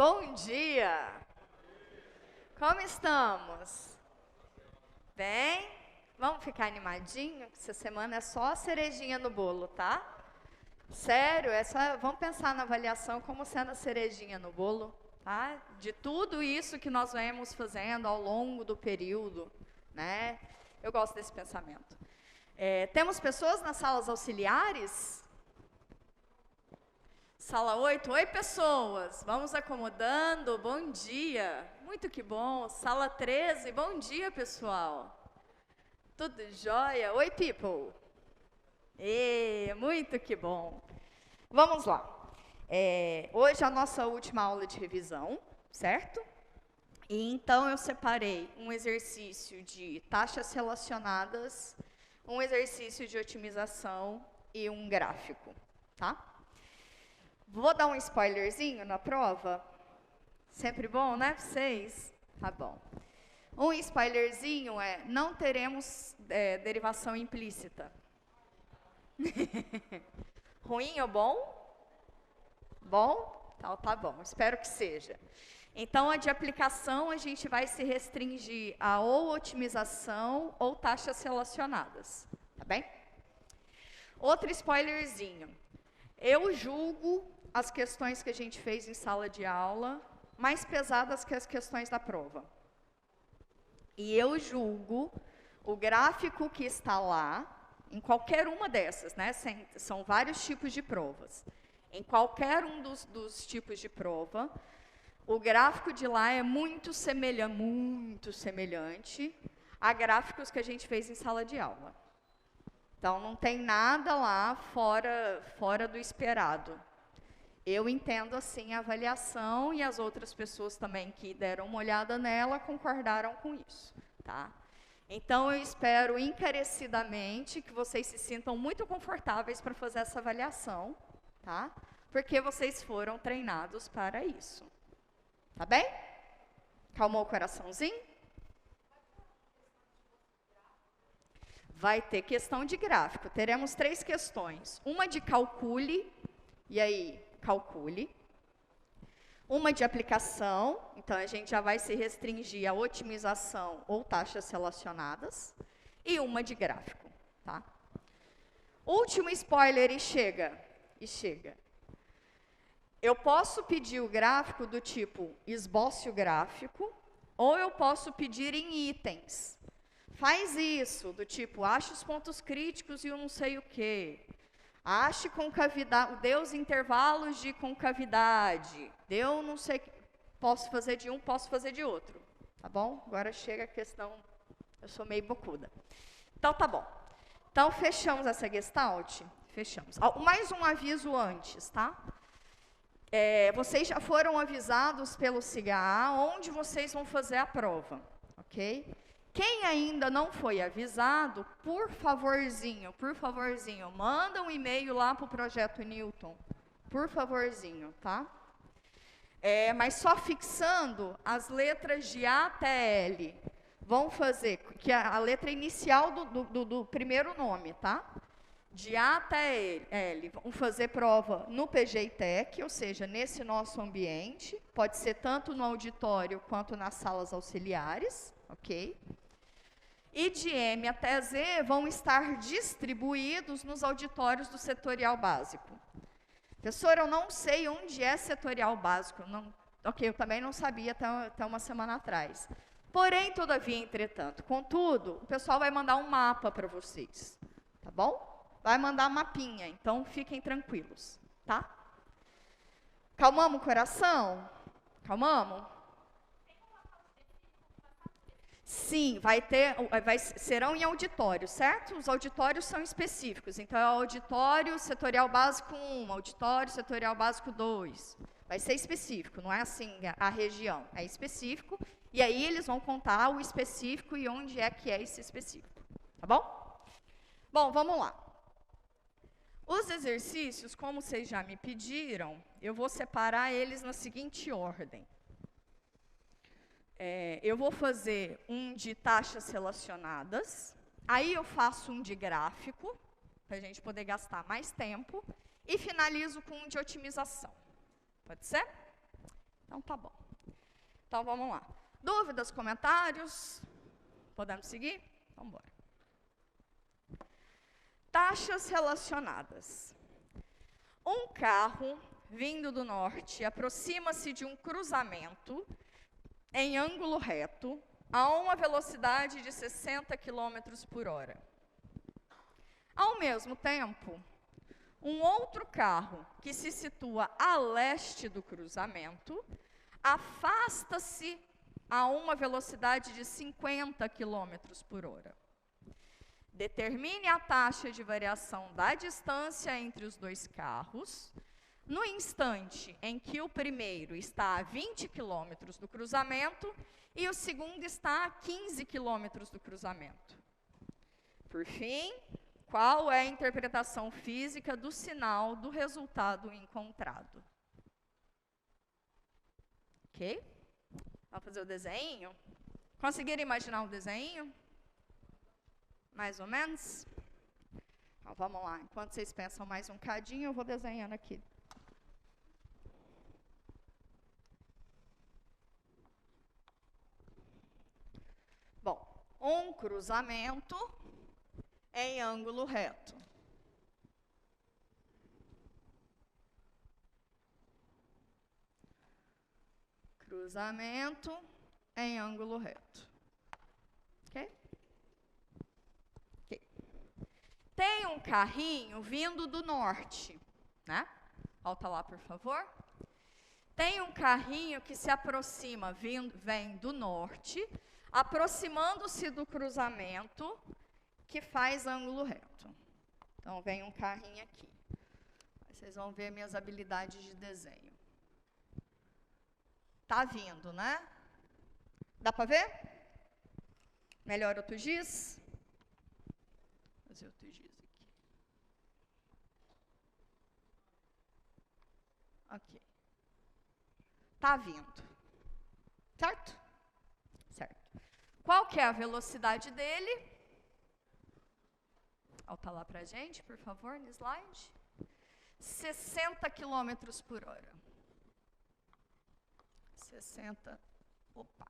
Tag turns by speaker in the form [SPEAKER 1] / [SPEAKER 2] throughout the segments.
[SPEAKER 1] Bom dia! Como estamos? Bem? Vamos ficar animadinho? Essa semana é só a cerejinha no bolo, tá? Sério, vamos pensar na avaliação como sendo a cerejinha no bolo, tá? De tudo isso que nós vemos fazendo ao longo do período, né? Eu gosto desse pensamento. Temos pessoas nas salas auxiliares? Sala 8, oi pessoas, vamos acomodando, bom dia, muito que bom. Sala 13, bom dia pessoal, tudo jóia? Oi people, muito que bom. Vamos lá, hoje é a nossa última aula de revisão, certo? E então eu separei um exercício de taxas relacionadas, um exercício de otimização e um gráfico, tá? Vou dar um spoilerzinho na prova. Sempre bom, né, pra vocês? Tá bom. Um spoilerzinho não teremos derivação implícita. Ruim ou bom? Bom? Então, tá bom, espero que seja. Então, a de aplicação, a gente vai se restringir a ou otimização ou taxas relacionadas. Tá bem? Outro spoilerzinho. Eu julgo as questões que a gente fez em sala de aula mais pesadas que as questões da prova. E eu julgo o gráfico que está lá, em qualquer uma dessas, né? São vários tipos de provas. Em qualquer um dos tipos de prova, o gráfico de lá é muito semelhante a gráficos que a gente fez em sala de aula. Então, não tem nada lá fora do esperado. Eu entendo assim a avaliação e as outras pessoas também que deram uma olhada nela concordaram com isso, tá? Então, eu espero encarecidamente que vocês se sintam muito confortáveis para fazer essa avaliação, tá? Porque vocês foram treinados para isso. Tá bem? Calmou o coraçãozinho? Vai ter questão de gráfico. Teremos 3 questões. Uma de calcule, e aí, calcule. Uma de aplicação, então a gente já vai se restringir a otimização ou taxas relacionadas. E uma de gráfico, tá? Último spoiler e chega. Eu posso pedir o gráfico do tipo esboce o gráfico, ou eu posso pedir em itens. Faz isso, do tipo, ache os pontos críticos e eu não sei o quê. Ache concavidade, dê os intervalos de concavidade. Deu não sei, posso fazer de um, posso fazer de outro. Tá bom? Agora chega a questão, eu sou meio bocuda. Então, tá bom. Então, fechamos essa gestalt? Fechamos. Mais um aviso antes, tá? Vocês já foram avisados pelo SIGA onde vocês vão fazer a prova, ok? Quem ainda não foi avisado, por favorzinho, manda um e-mail lá para o Projeto Newton, por favorzinho, tá? Mas só fixando as letras de A até L, vão fazer, que é a letra inicial do primeiro nome, tá? De A até L, vão fazer prova no PGITEC, ou seja, nesse nosso ambiente, pode ser tanto no auditório quanto nas salas auxiliares, ok? E de M até Z vão estar distribuídos nos auditórios do setorial básico. Professora, eu não sei onde é setorial básico. Ok, eu também não sabia até uma semana atrás. Porém, todavia, entretanto, contudo, o pessoal vai mandar um mapa para vocês, tá bom? Vai mandar mapinha, então fiquem tranquilos, tá? Calmamos o coração? Calmamos? Sim, serão em auditório, certo? Os auditórios são específicos, então é o auditório setorial básico 1, auditório setorial básico 2. Vai ser específico, não é assim a região, é específico, e aí eles vão contar o específico e onde é que é esse específico, tá bom? Bom, vamos lá. Os exercícios, como vocês já me pediram, eu vou separar eles na seguinte ordem. Eu vou fazer um de taxas relacionadas, aí eu faço um de gráfico, para a gente poder gastar mais tempo, e finalizo com um de otimização. Pode ser? Então, tá bom. Então, vamos lá. Dúvidas, comentários? Podemos seguir? Vamos embora. Taxas relacionadas. Um carro vindo do norte aproxima-se de um cruzamento em ângulo reto a uma velocidade de 60 km por hora. Ao mesmo tempo, um outro carro que se situa a leste do cruzamento afasta-se a uma velocidade de 50 km por hora. Determine a taxa de variação da distância entre os dois carros no instante em que o primeiro está a 20 km do cruzamento e o segundo está a 15 km do cruzamento. Por fim, qual é a interpretação física do sinal do resultado encontrado? Ok? Vamos fazer o desenho? Conseguiram imaginar o desenho? Mais ou menos? Então, vamos lá. Enquanto vocês pensam mais um cadinho, eu vou desenhando aqui. Bom, um cruzamento em ângulo reto. Cruzamento em ângulo reto. Ok? Ok. Tem um carrinho vindo do norte, né? Volta lá, por favor. Tem um carrinho que se aproxima, vem do norte, aproximando-se do cruzamento que faz ângulo reto. Então, vem um carrinho aqui. Vocês vão ver minhas habilidades de desenho. Tá vindo, né? Dá para ver? Melhor outro giz? Vou fazer outro giz aqui. Ok. Tá vindo. Certo? Certo. Qual que é a velocidade dele? Volta lá pra gente, por favor, no slide. 60 km por hora. 60. Opa.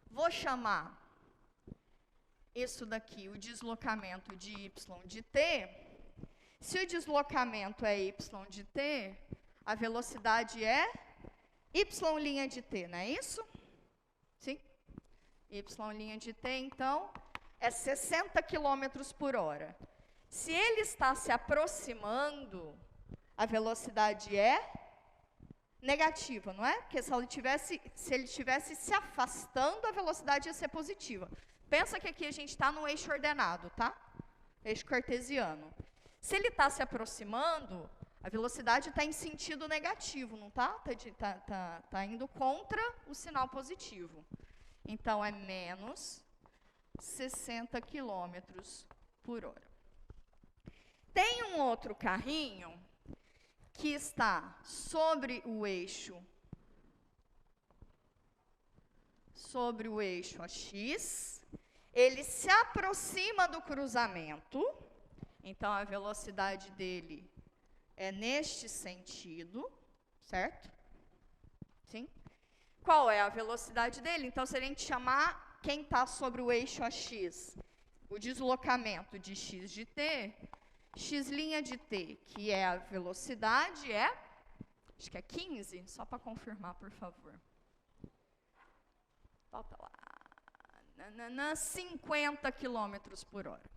[SPEAKER 1] Vou chamar isso daqui, o deslocamento de y de t. Se o deslocamento é y de t, a velocidade é y' de t, não é isso? Sim? Y' de t, então, é 60 km por hora. Se ele está se aproximando, a velocidade é negativa, não é? Porque se ele estivesse se afastando, a velocidade ia ser positiva. Pensa que aqui a gente está no eixo ordenado, tá? Eixo cartesiano. Se ele está se aproximando, a velocidade está em sentido negativo, não está? Tá indo contra o sinal positivo. Então, é menos 60 km por hora. Tem um outro carrinho que está sobre o eixo AX, ele se aproxima do cruzamento, então a velocidade dele é neste sentido, certo? Sim? Qual é a velocidade dele? Então, se a gente chamar quem está sobre o eixo AX, o deslocamento de x de t, x' de t, que é a velocidade, acho que é 15, só para confirmar, por favor. Volta lá. 50 km por hora.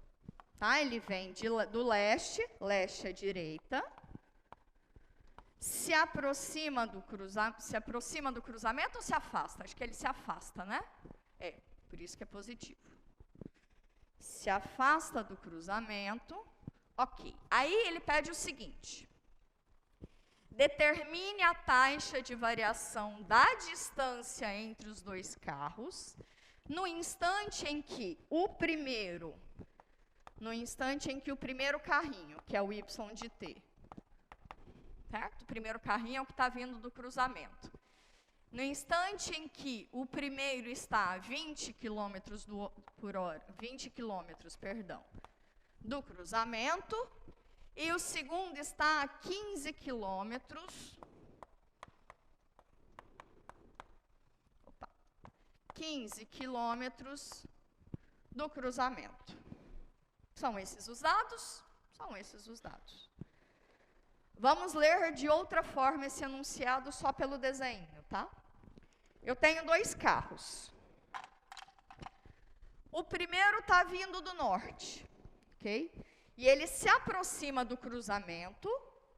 [SPEAKER 1] Tá? Ele vem do leste é direita, se aproxima do cruzamento ou se afasta? Acho que ele se afasta, né? Por isso que é positivo. Se afasta do cruzamento. Ok. Aí ele pede o seguinte: determine a taxa de variação da distância entre os dois carros no instante em que o primeiro carrinho, que é o y de t, certo? O primeiro carrinho é o que está vindo do cruzamento. No instante em que o primeiro está a 20 km por hora, 20 km, perdão, do cruzamento, e o segundo está a 15 km 15 quilômetros do cruzamento. São esses os dados? São esses os dados. Vamos ler de outra forma esse enunciado só pelo desenho, tá? Eu tenho 2 carros. O primeiro está vindo do norte, ok? E ele se aproxima do cruzamento,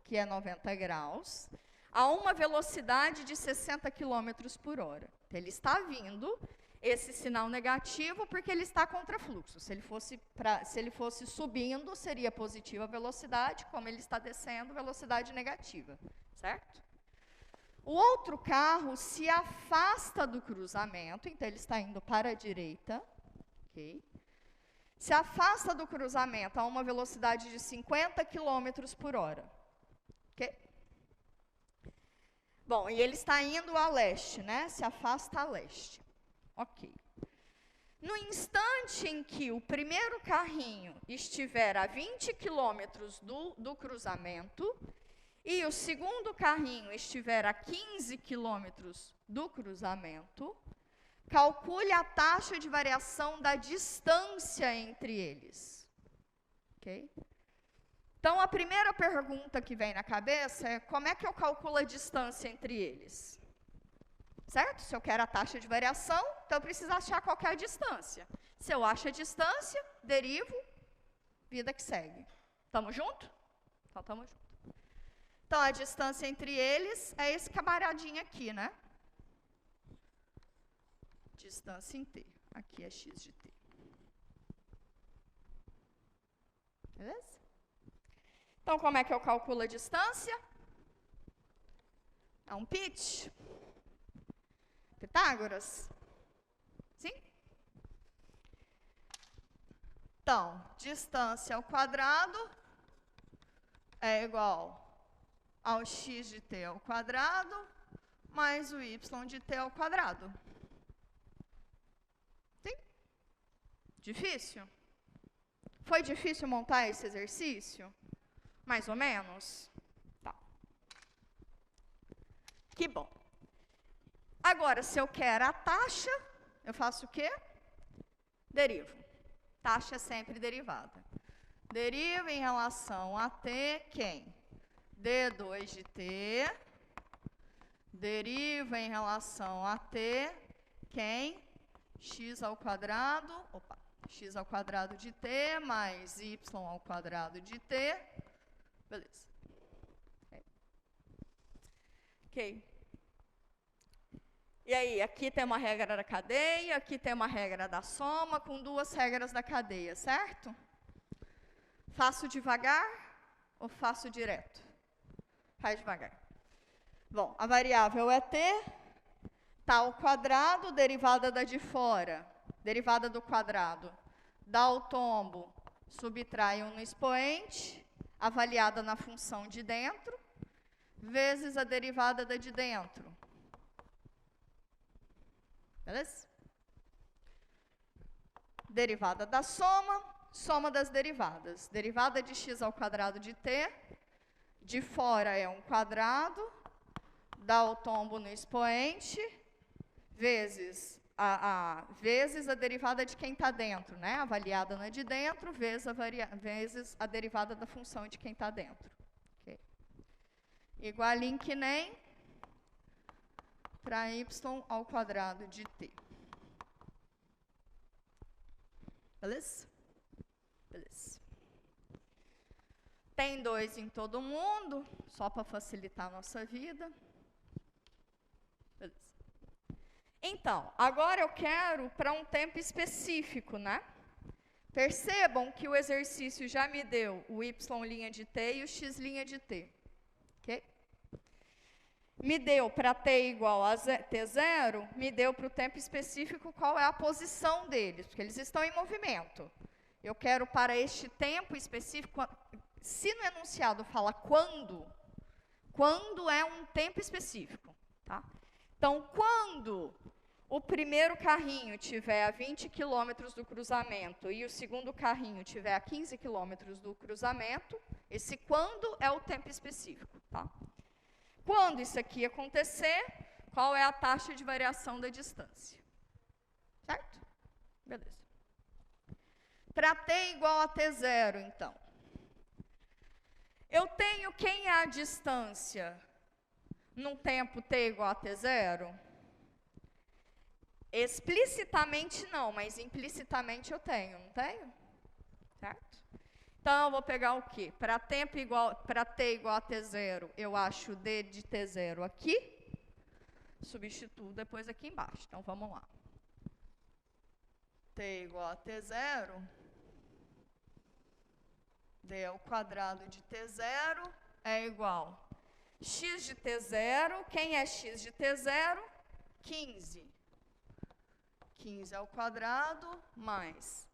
[SPEAKER 1] que é 90 graus, a uma velocidade de 60 km por hora. Então, ele está vindo esse sinal negativo porque ele está contra fluxo. Se ele fosse subindo, seria positiva a velocidade, como ele está descendo, velocidade negativa, certo? O outro carro se afasta do cruzamento, então ele está indo para a direita, ok? Se afasta do cruzamento a uma velocidade de 50 km por hora, ok? Bom, e ele está indo a leste, né? Se afasta a leste, ok. No instante em que o primeiro carrinho estiver a 20 km do cruzamento, e o segundo carrinho estiver a 15 quilômetros do cruzamento, calcule a taxa de variação da distância entre eles. Ok? Então, a primeira pergunta que vem na cabeça é: como é que eu calculo a distância entre eles? Certo? Se eu quero a taxa de variação, então eu preciso achar qual que é a distância. Se eu acho a distância, derivo, vida que segue. Tamo junto? Então, tamo junto. Então, a distância entre eles é esse camaradinho aqui, né? Distância em t. Aqui é x de t. Beleza? Então, como é que eu calculo a distância? É um pitch. Pitágoras? Sim? Então, distância ao quadrado é igual ao x de t ao quadrado mais o y de t ao quadrado. Sim? Difícil? Foi difícil montar esse exercício? Mais ou menos? Tá. Que bom. Agora, se eu quero a taxa, eu faço o quê? Derivo. Taxa é sempre derivada. Derivo em relação a t, quem? D2 de t. Derivo em relação a t, quem? X ao quadrado, x ao quadrado de t mais y ao quadrado de t. Beleza. Ok. E aí, aqui tem uma regra da cadeia, aqui tem uma regra da soma, com 2 regras da cadeia, certo? Faço devagar ou faço direto? Faz devagar. Bom, a variável é t, tá ao quadrado, derivada da de fora, derivada do quadrado, dá o tombo, subtrai um no expoente, avaliada na função de dentro, vezes a derivada da de dentro. Beleza? Derivada da soma, soma das derivadas. Derivada de x ao quadrado de t, de fora é um quadrado, dá o tombo no expoente, vezes a derivada de quem está dentro, né? Avaliada na de dentro, vezes a derivada da função de quem está dentro. Okay. Igualinho que nem para y ao quadrado de t. Beleza? Beleza. Tem 2 em todo mundo, só para facilitar a nossa vida. Beleza. Então, agora eu quero para um tempo específico, né? Percebam que o exercício já me deu o y' de t e o x' de t. Ok? Me deu para t igual a t0, me deu para o tempo específico qual é a posição deles, porque eles estão em movimento. Eu quero para este tempo específico, se no enunciado fala quando é um tempo específico, tá? Então, quando o primeiro carrinho tiver a 20 km do cruzamento e o segundo carrinho tiver a 15 km do cruzamento, esse quando é o tempo específico, tá? Quando isso aqui acontecer, qual é a taxa de variação da distância? Certo? Beleza. Para t igual a t0, então. Eu tenho quem é a distância num tempo t igual a t0? Explicitamente não, mas implicitamente eu tenho, não tenho? Certo? Então, eu vou pegar o quê? Para t igual a t0, eu acho d de t0 aqui, substituo depois aqui embaixo. Então, vamos lá. t igual a t0, d ao quadrado de t0 é igual x de t0, quem é x de t0? 15. 15 ao quadrado mais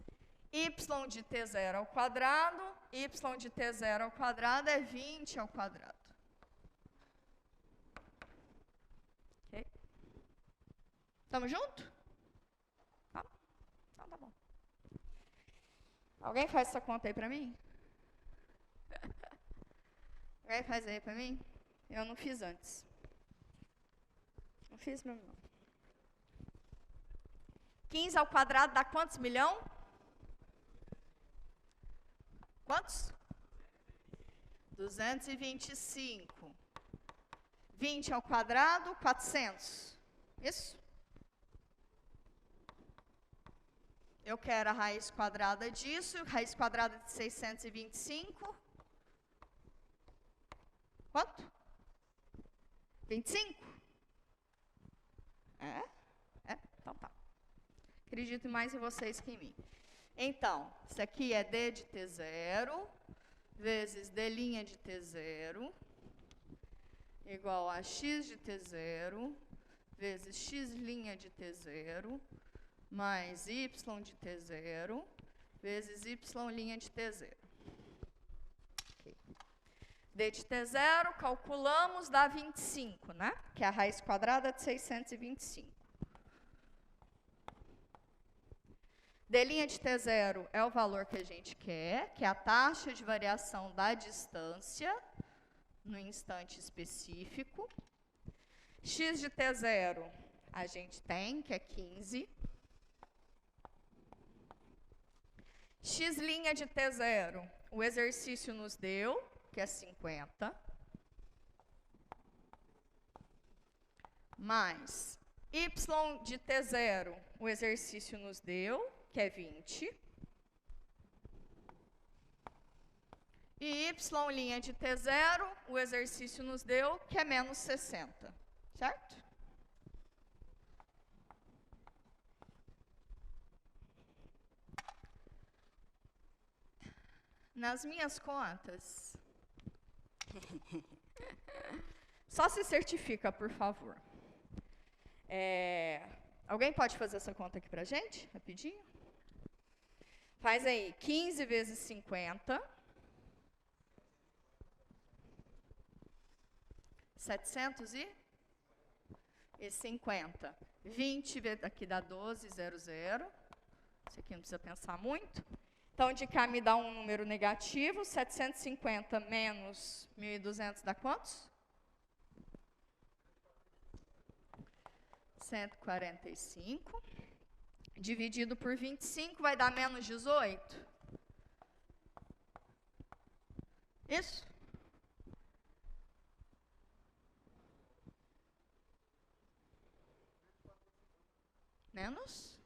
[SPEAKER 1] y de t0 ao quadrado, y de t0 ao quadrado é 20 ao quadrado. Ok? Tamo junto? Tá? Então tá bom. Alguém faz essa conta aí pra mim? Alguém faz aí pra mim? Eu não fiz antes. Não fiz mesmo não. 15 ao quadrado dá quantos milhão? Quantos? 225. 20 ao quadrado, 400. Isso? Eu quero a raiz quadrada disso. Raiz quadrada de 625. Quanto? 25? Então tá. Acredito mais em vocês que em mim. Então, isso aqui é d de t0 vezes d' de t0 igual a x de t0 vezes x' de t0 mais y de t0 vezes y' de t0. Okay. D de t0, calculamos, dá 25, né? Que é a raiz quadrada de 625. D' de t0 é o valor que a gente quer, que é a taxa de variação da distância no instante específico. X de t0 a gente tem, que é 15. X' de t0, o exercício nos deu, que é 50. Mais y de t0, o exercício nos deu, que é 20. E y' de t0, o exercício nos deu, que é menos 60. Certo? Nas minhas contas, só se certifica, por favor. Alguém pode fazer essa conta aqui pra gente, rapidinho? Faz aí, 15 vezes 50. 750. 20 aqui dá 12,00. Isso aqui não precisa pensar muito. Então, de cá me dá um número negativo. 750 menos 1.200 dá quantos? 145. Dividido por 25 vai dar menos 18. Isso? Menos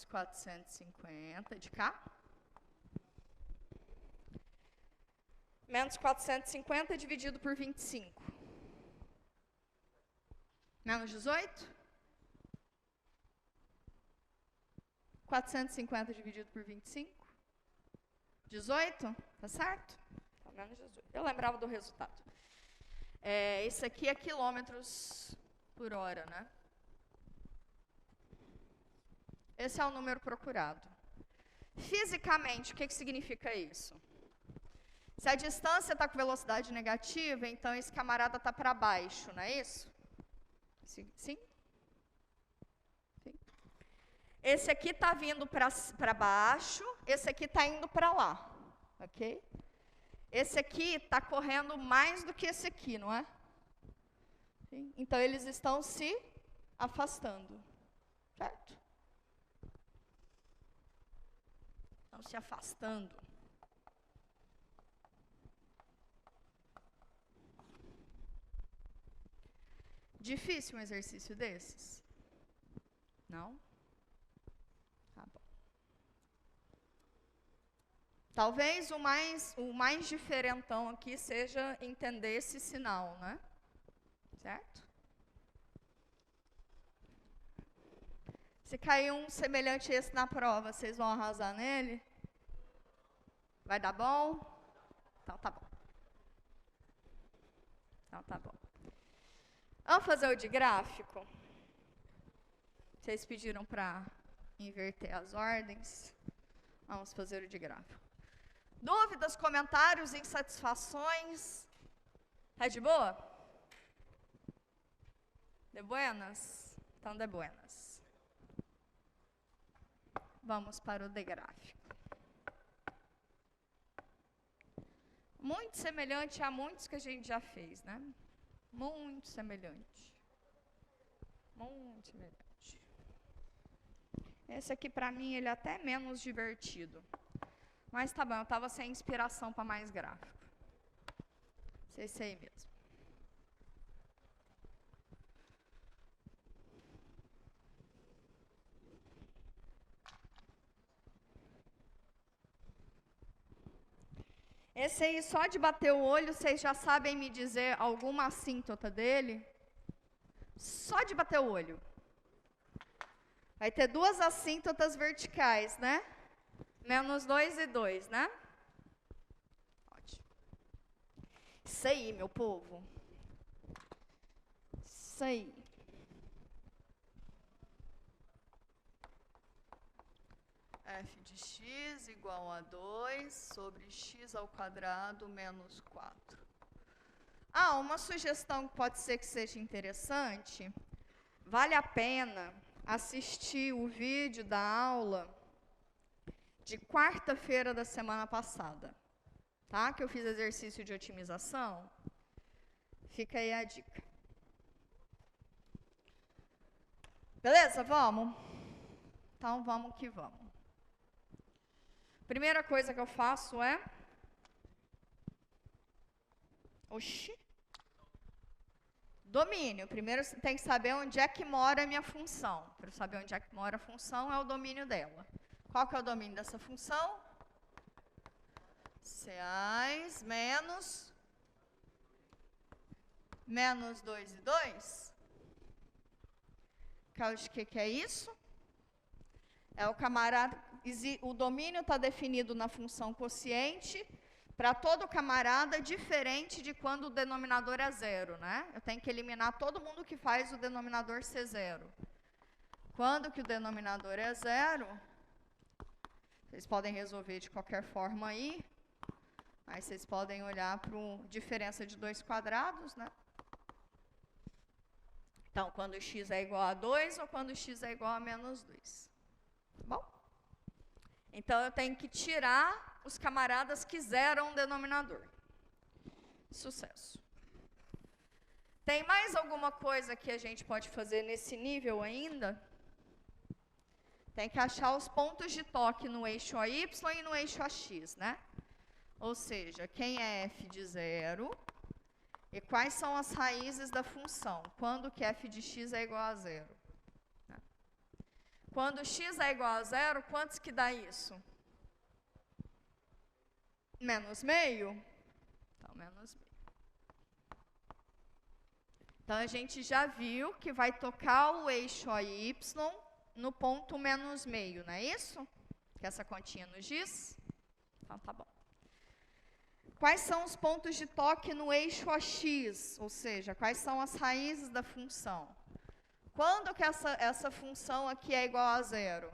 [SPEAKER 1] 450 de cá. Menos 450 dividido por 25. Menos 18? 450 dividido por 25? 18? Tá certo? Então, menos 18. Eu lembrava do resultado. Esse aqui é quilômetros por hora, né? Esse é o número procurado. Fisicamente, o que significa isso? Se a distância está com velocidade negativa, então esse camarada está para baixo, não é isso? Sim? Sim. Esse aqui está vindo para baixo, esse aqui está indo para lá, ok? Esse aqui está correndo mais do que esse aqui, não é? Sim? Então, eles estão se afastando, certo? Estão se afastando. Difícil um exercício desses? Não? Tá bom. Talvez o mais diferentão aqui seja entender esse sinal, né? Certo? Se cair um semelhante a esse na prova, vocês vão arrasar nele? Vai dar bom? Então tá bom. Então tá bom. Vamos fazer o de gráfico? Vocês pediram para inverter as ordens. Vamos fazer o de gráfico. Dúvidas, comentários, insatisfações? Tá de boa? De buenas? Então, de buenas. Vamos para o de gráfico. Muito semelhante a muitos que a gente já fez, né? Muito semelhante. Muito semelhante. Esse aqui, para mim, ele é até menos divertido. Mas tá bom, eu estava sem inspiração para mais gráfico. Sei aí mesmo. Esse aí, só de bater o olho, vocês já sabem me dizer alguma assíntota dele? Só de bater o olho. Vai ter duas assíntotas verticais, né? Menos 2 e 2, né? Ótimo. Isso aí, meu povo. Isso aí. F de x igual a 2 sobre x ao quadrado menos 4. Uma sugestão que pode ser que seja interessante. Vale a pena assistir o vídeo da aula de quarta-feira da semana passada, tá? Que eu fiz exercício de otimização. Fica aí a dica. Beleza? Vamos? Então, vamos que vamos. Primeira coisa que eu faço é... Domínio. Primeiro você tem que saber onde é que mora a minha função. Para saber onde é que mora a função, é o domínio dela. Qual que é o domínio dessa função? Reais menos 2 e 2. O que é isso? É o camarada... O domínio está definido na função quociente para todo camarada diferente de quando o denominador é zero, né? Eu tenho que eliminar todo mundo que faz o denominador ser zero. Quando que o denominador é zero, vocês podem resolver de qualquer forma aí, mas vocês podem olhar para a diferença de 2 quadrados, né? Então, quando x é igual a 2 ou quando x é igual a menos 2. Tá bom? Então, eu tenho que tirar os camaradas que zeram o denominador. Sucesso. Tem mais alguma coisa que a gente pode fazer nesse nível ainda? Tem que achar os pontos de toque no eixo AY e no eixo AX, né? Ou seja, quem é f de 0 e quais são as raízes da função. Quando que f de x é igual a 0? Quando x é igual a 0, quantos que dá isso? Menos meio? Então, menos meio. Então, a gente já viu que vai tocar o eixo AY no ponto menos meio, não é isso? Que essa continha nos diz? Então, tá bom. Quais são os pontos de toque no eixo AX? Ou seja, quais são as raízes da função? Quando que essa função aqui é igual a 0?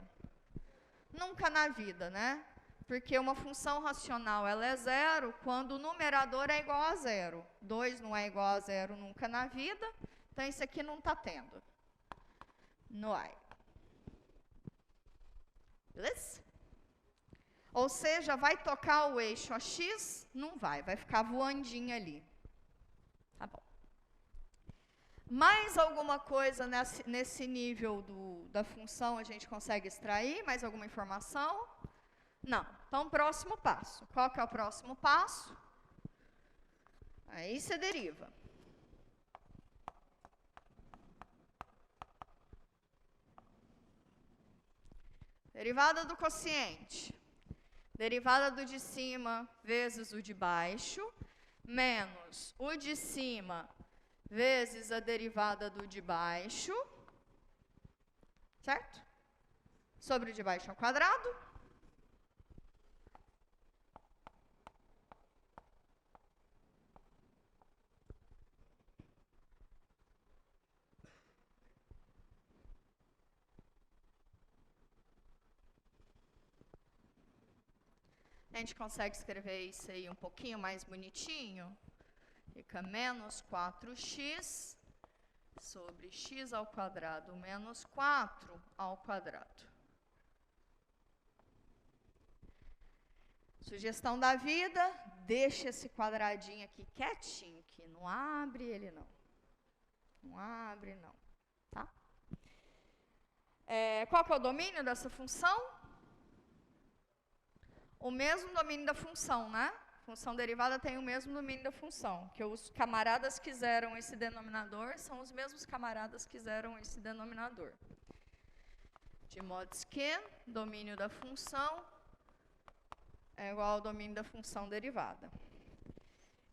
[SPEAKER 1] Nunca na vida, né? Porque uma função racional ela é 0 quando o numerador é igual a 0. 2 não é igual a 0 nunca na vida, então isso aqui não está tendo. Não é. Beleza? Ou seja, vai tocar o eixo AX? Não vai, vai ficar voandinho ali. Tá bom. Mais alguma coisa nesse nível da função a gente consegue extrair? Mais alguma informação? Não. Então, próximo passo. Qual que é o próximo passo? Aí você deriva. Derivada do quociente. Derivada do de cima vezes o de baixo, menos o de cima vezes a derivada do de baixo, certo? Sobre o de baixo ao quadrado. A gente consegue escrever isso aí um pouquinho mais bonitinho. Fica menos 4x sobre x ao quadrado menos 4 ao quadrado. Sugestão da vida, deixa esse quadradinho aqui quietinho, que não abre ele não. Não abre não, tá? Qual que é o domínio dessa função? O mesmo domínio da função, né? Função derivada tem o mesmo domínio da função, que os camaradas que zeram esse denominador são os mesmos camaradas que zeram esse denominador. De modo que domínio da função é igual ao domínio da função derivada.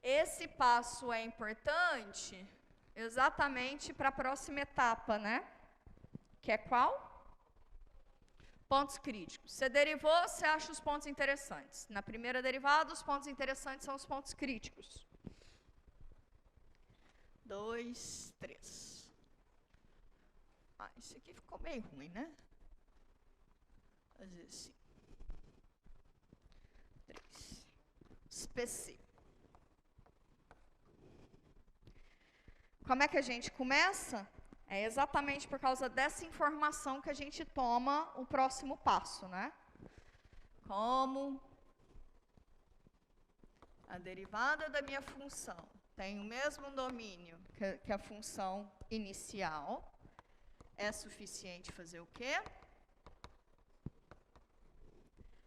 [SPEAKER 1] Esse passo é importante exatamente para a próxima etapa, né? Que é qual? Pontos críticos. Você derivou, você acha os pontos interessantes. Na primeira derivada, os pontos interessantes são os pontos críticos. 2, 3. Isso aqui ficou meio ruim, né? Fazer assim. 3. Específico. Como é que a gente começa? É exatamente por causa dessa informação que a gente toma o próximo passo, né? Como a derivada da minha função tem o mesmo domínio que a função inicial, é suficiente fazer o quê?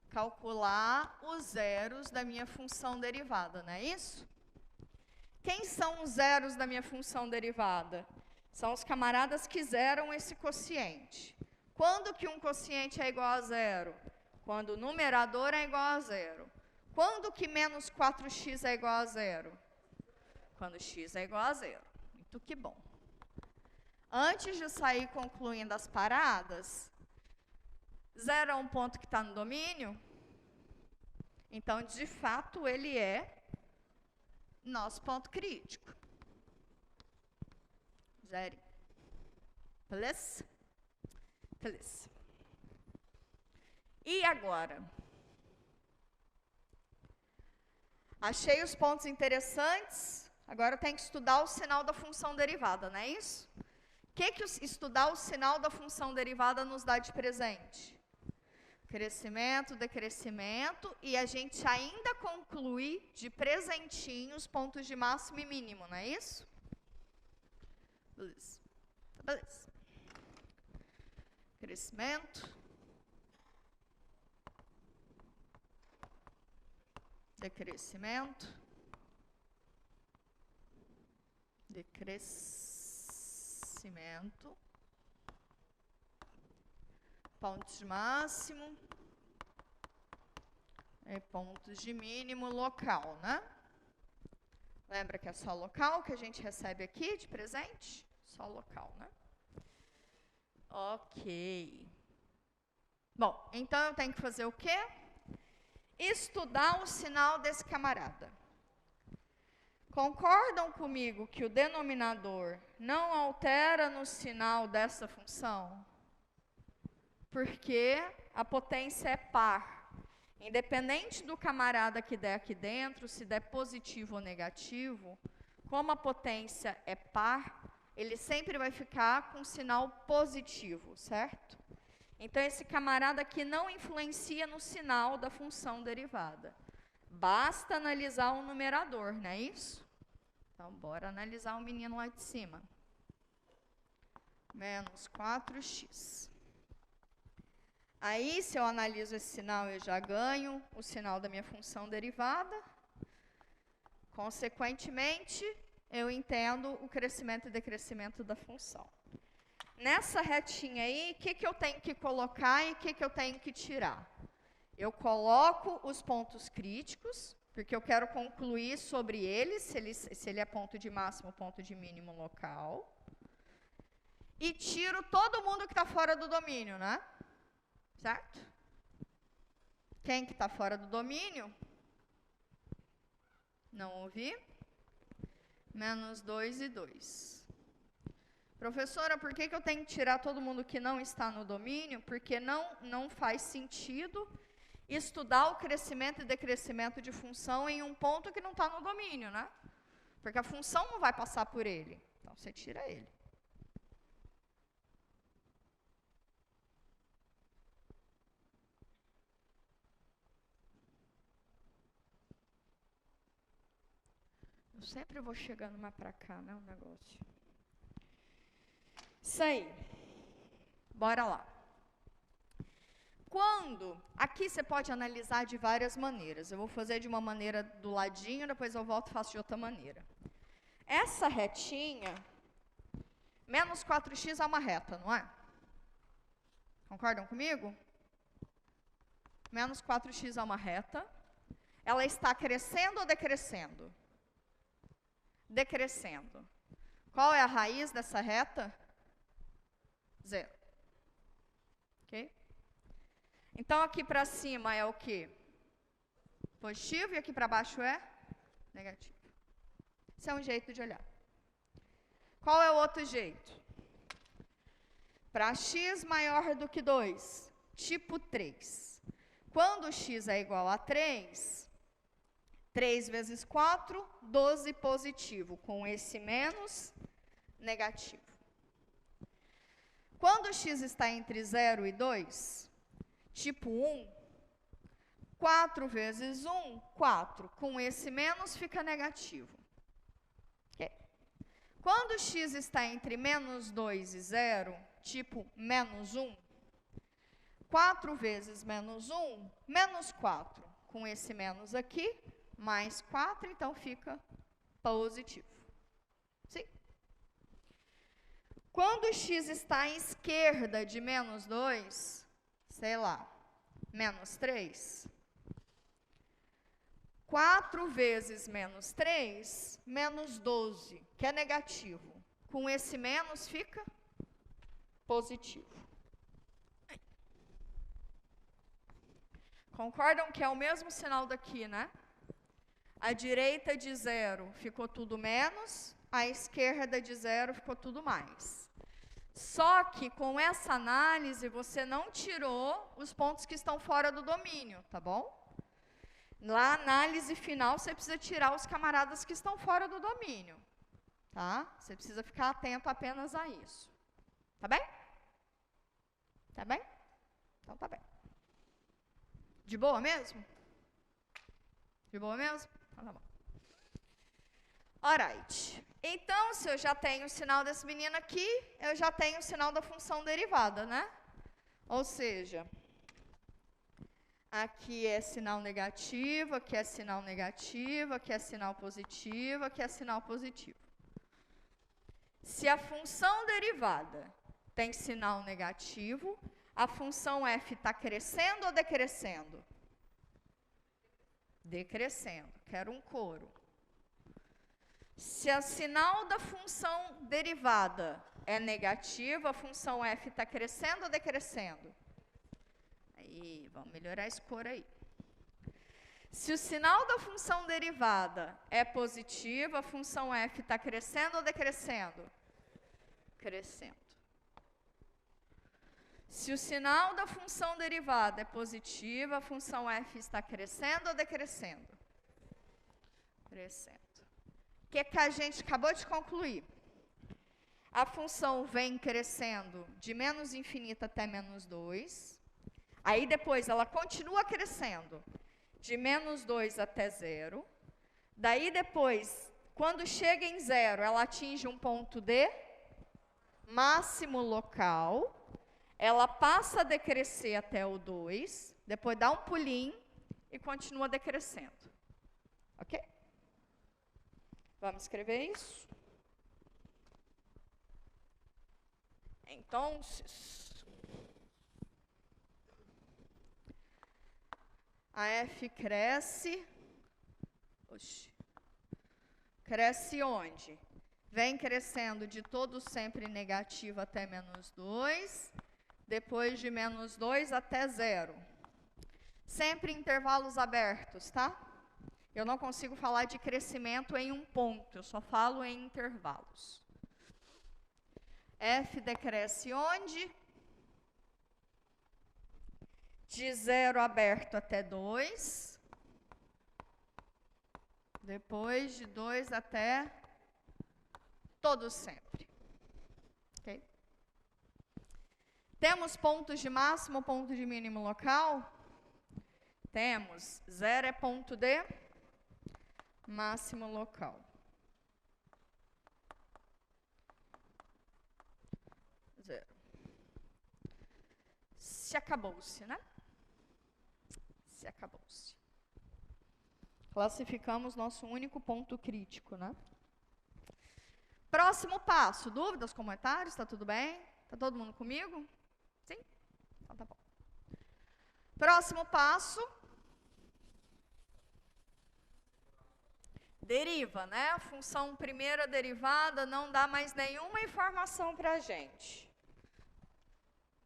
[SPEAKER 1] Calcular os zeros da minha função derivada, não é isso? Quem são os zeros da minha função derivada? São os camaradas que zeram esse quociente. Quando que um quociente é igual a zero? Quando o numerador é igual a zero. Quando que menos 4x é igual a zero? Quando x é igual a zero. Muito que bom. Antes de sair concluindo as paradas, zero é um ponto que está no domínio? Então, de fato, ele é nosso ponto crítico. Zero. Beleza? Beleza. E agora? Achei os pontos interessantes. Agora eu tenho que estudar o sinal da função derivada, não é isso? O que estudar o sinal da função derivada nos dá de presente? Crescimento, decrescimento, e a gente ainda conclui de presentinho os pontos de máximo e mínimo, não é isso? Beleza. Beleza. Crescimento. Decrescimento. Decrescimento. Pontos de máximo. E pontos de mínimo local, né? Lembra que é só local que a gente recebe aqui de presente? Só local, né? Ok. Bom, então eu tenho que fazer o quê? Estudar o sinal desse camarada. Concordam comigo que o denominador não altera no sinal dessa função? Porque a potência é par. Independente do camarada que der aqui dentro, se der positivo ou negativo, como a potência é par, ele sempre vai ficar com sinal positivo, certo? Então, esse camarada aqui não influencia no sinal da função derivada. Basta analisar o numerador, não é isso? Então, bora analisar o menino lá de cima. menos 4x. Aí, se eu analiso esse sinal, eu já ganho o sinal da minha função derivada. Consequentemente, eu entendo o crescimento e decrescimento da função. Nessa retinha aí, o que eu tenho que colocar e o que eu tenho que tirar? Eu coloco os pontos críticos, porque eu quero concluir sobre eles, se ele é ponto de máximo ou ponto de mínimo local. E tiro todo mundo que está fora do domínio, né? Certo? Quem que está fora do domínio? Não ouvi? Menos 2 e 2. Professora, por que eu tenho que tirar todo mundo que não está no domínio? Porque não faz sentido estudar o crescimento e decrescimento de função em um ponto que não está no domínio, né? Porque a função não vai passar por ele. Então, você tira ele. Eu sempre vou chegando mais para cá, né, o negócio. Isso aí. Bora lá. Aqui você pode analisar de várias maneiras. Eu vou fazer de uma maneira do ladinho, depois eu volto e faço de outra maneira. Essa retinha, menos 4x é uma reta, não é? Concordam comigo? Menos 4x é uma reta. Ela está crescendo ou decrescendo? Decrescendo. Qual é a raiz dessa reta? 0. Ok? Então, aqui para cima é o quê? Positivo, e aqui para baixo é negativo. Esse é um jeito de olhar. Qual é o outro jeito? Para x maior do que 2, tipo 3. Quando x é igual a 3, 3 vezes 4, 12 positivo, com esse menos negativo. Quando x está entre 0 e 2, tipo 1, 4 vezes 1, 4. Com esse menos fica negativo. Okay. Quando x está entre menos 2 e 0, tipo menos 1, 4 vezes menos 1, menos 4. Com esse menos aqui, mais 4, então fica positivo. Sim? Quando x está à esquerda de menos 2, sei lá, menos 3, 4 vezes menos 3, menos 12, que é negativo. Com esse menos fica positivo. Concordam que é o mesmo sinal daqui, né? A direita de 0 ficou tudo menos, a esquerda de 0 ficou tudo mais. Só que com essa análise você não tirou os pontos que estão fora do domínio, tá bom? Na análise final você precisa tirar os camaradas que estão fora do domínio, tá? Você precisa ficar atento apenas a isso. Tá bem? Tá bem? Então tá bem. De boa mesmo? De boa mesmo? Então tá bom. Alright. Então, se eu já tenho o sinal desse menino aqui, eu já tenho o sinal da função derivada, né? Ou seja, aqui é sinal negativo, aqui é sinal negativo, aqui é sinal positivo, aqui é sinal positivo. Se a função derivada tem sinal negativo, a função f está crescendo ou decrescendo? Decrescendo. Quero um coro. Se o sinal da função derivada é negativo, a função f está crescendo ou decrescendo? Aí, vamos melhorar esse cor aí. Se o sinal da função derivada é positivo, a função f está crescendo ou decrescendo? Crescendo. Se o sinal da função derivada é positivo, a função f está crescendo ou decrescendo? Crescendo. O que a gente acabou de concluir? A função vem crescendo de menos infinito até menos 2. Aí depois ela continua crescendo de menos 2 até 0. Daí depois, quando chega em 0, ela atinge um ponto de máximo local, ela passa a decrescer até o 2, depois dá um pulinho e continua decrescendo. Ok? Vamos escrever isso? Então, a F cresce. Cresce onde? Vem crescendo de todo sempre negativo até menos 2, depois de menos 2 até 0. Sempre intervalos abertos, tá? Eu não consigo falar de crescimento em um ponto, eu só falo em intervalos. F decresce onde? De 0 aberto até 2. Depois de 2 até todo sempre. Okay? Temos pontos de máximo, ponto de mínimo local? Temos. 0 é ponto de máximo local. 0. Se acabou-se, né? Se acabou-se. Classificamos nosso único ponto crítico, né? Próximo passo. Dúvidas, comentários? Está tudo bem? Está todo mundo comigo? Sim? Então tá bom. Próximo passo. Deriva, né? A função primeira derivada não dá mais nenhuma informação para a gente.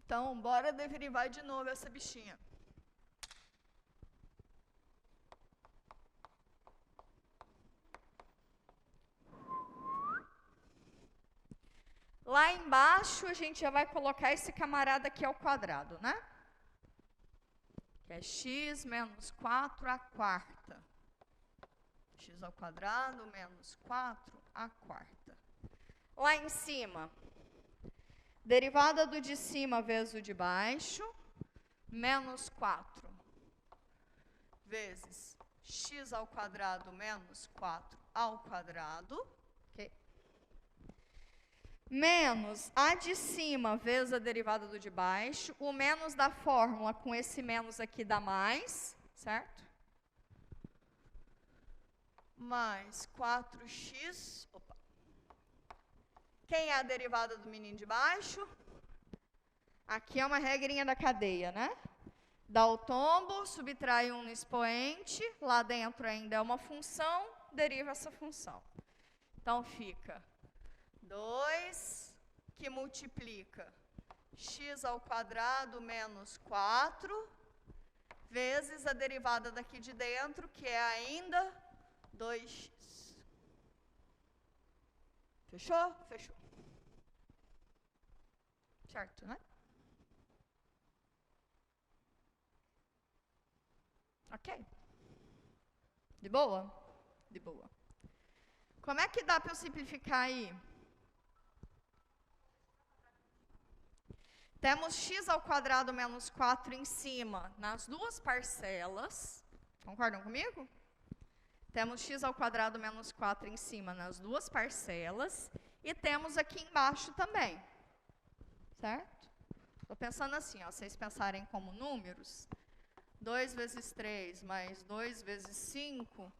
[SPEAKER 1] Então, bora derivar de novo essa bichinha. Lá embaixo, a gente já vai colocar esse camarada aqui ao quadrado, né? Que é x menos 4 à quarta. X ao quadrado menos 4 à quarta. Lá em cima, derivada do de cima vezes o de baixo, menos 4 vezes x ao quadrado menos 4 ao quadrado. Okay? Menos a de cima vezes a derivada do de baixo. O menos da fórmula com esse menos aqui dá mais, certo? Mais 4x. Opa. Quem é a derivada do menino de baixo? Aqui é uma regrinha da cadeia, né? Dá o tombo, subtrai um no expoente, lá dentro ainda é uma função, deriva essa função. Então fica 2 que multiplica x ao quadrado menos 4 vezes a derivada daqui de dentro, que é ainda 2x. Fechou? Fechou. Certo, né? Ok. De boa? De boa. Como é que dá para eu simplificar aí? Temos x ao quadrado menos 4 em cima, nas duas parcelas. Concordam comigo? Temos x ao quadrado menos 4 em cima nas duas parcelas. E temos aqui embaixo também. Certo? Estou pensando assim, ó, vocês pensarem como números. 2 vezes 3 mais 2 vezes 5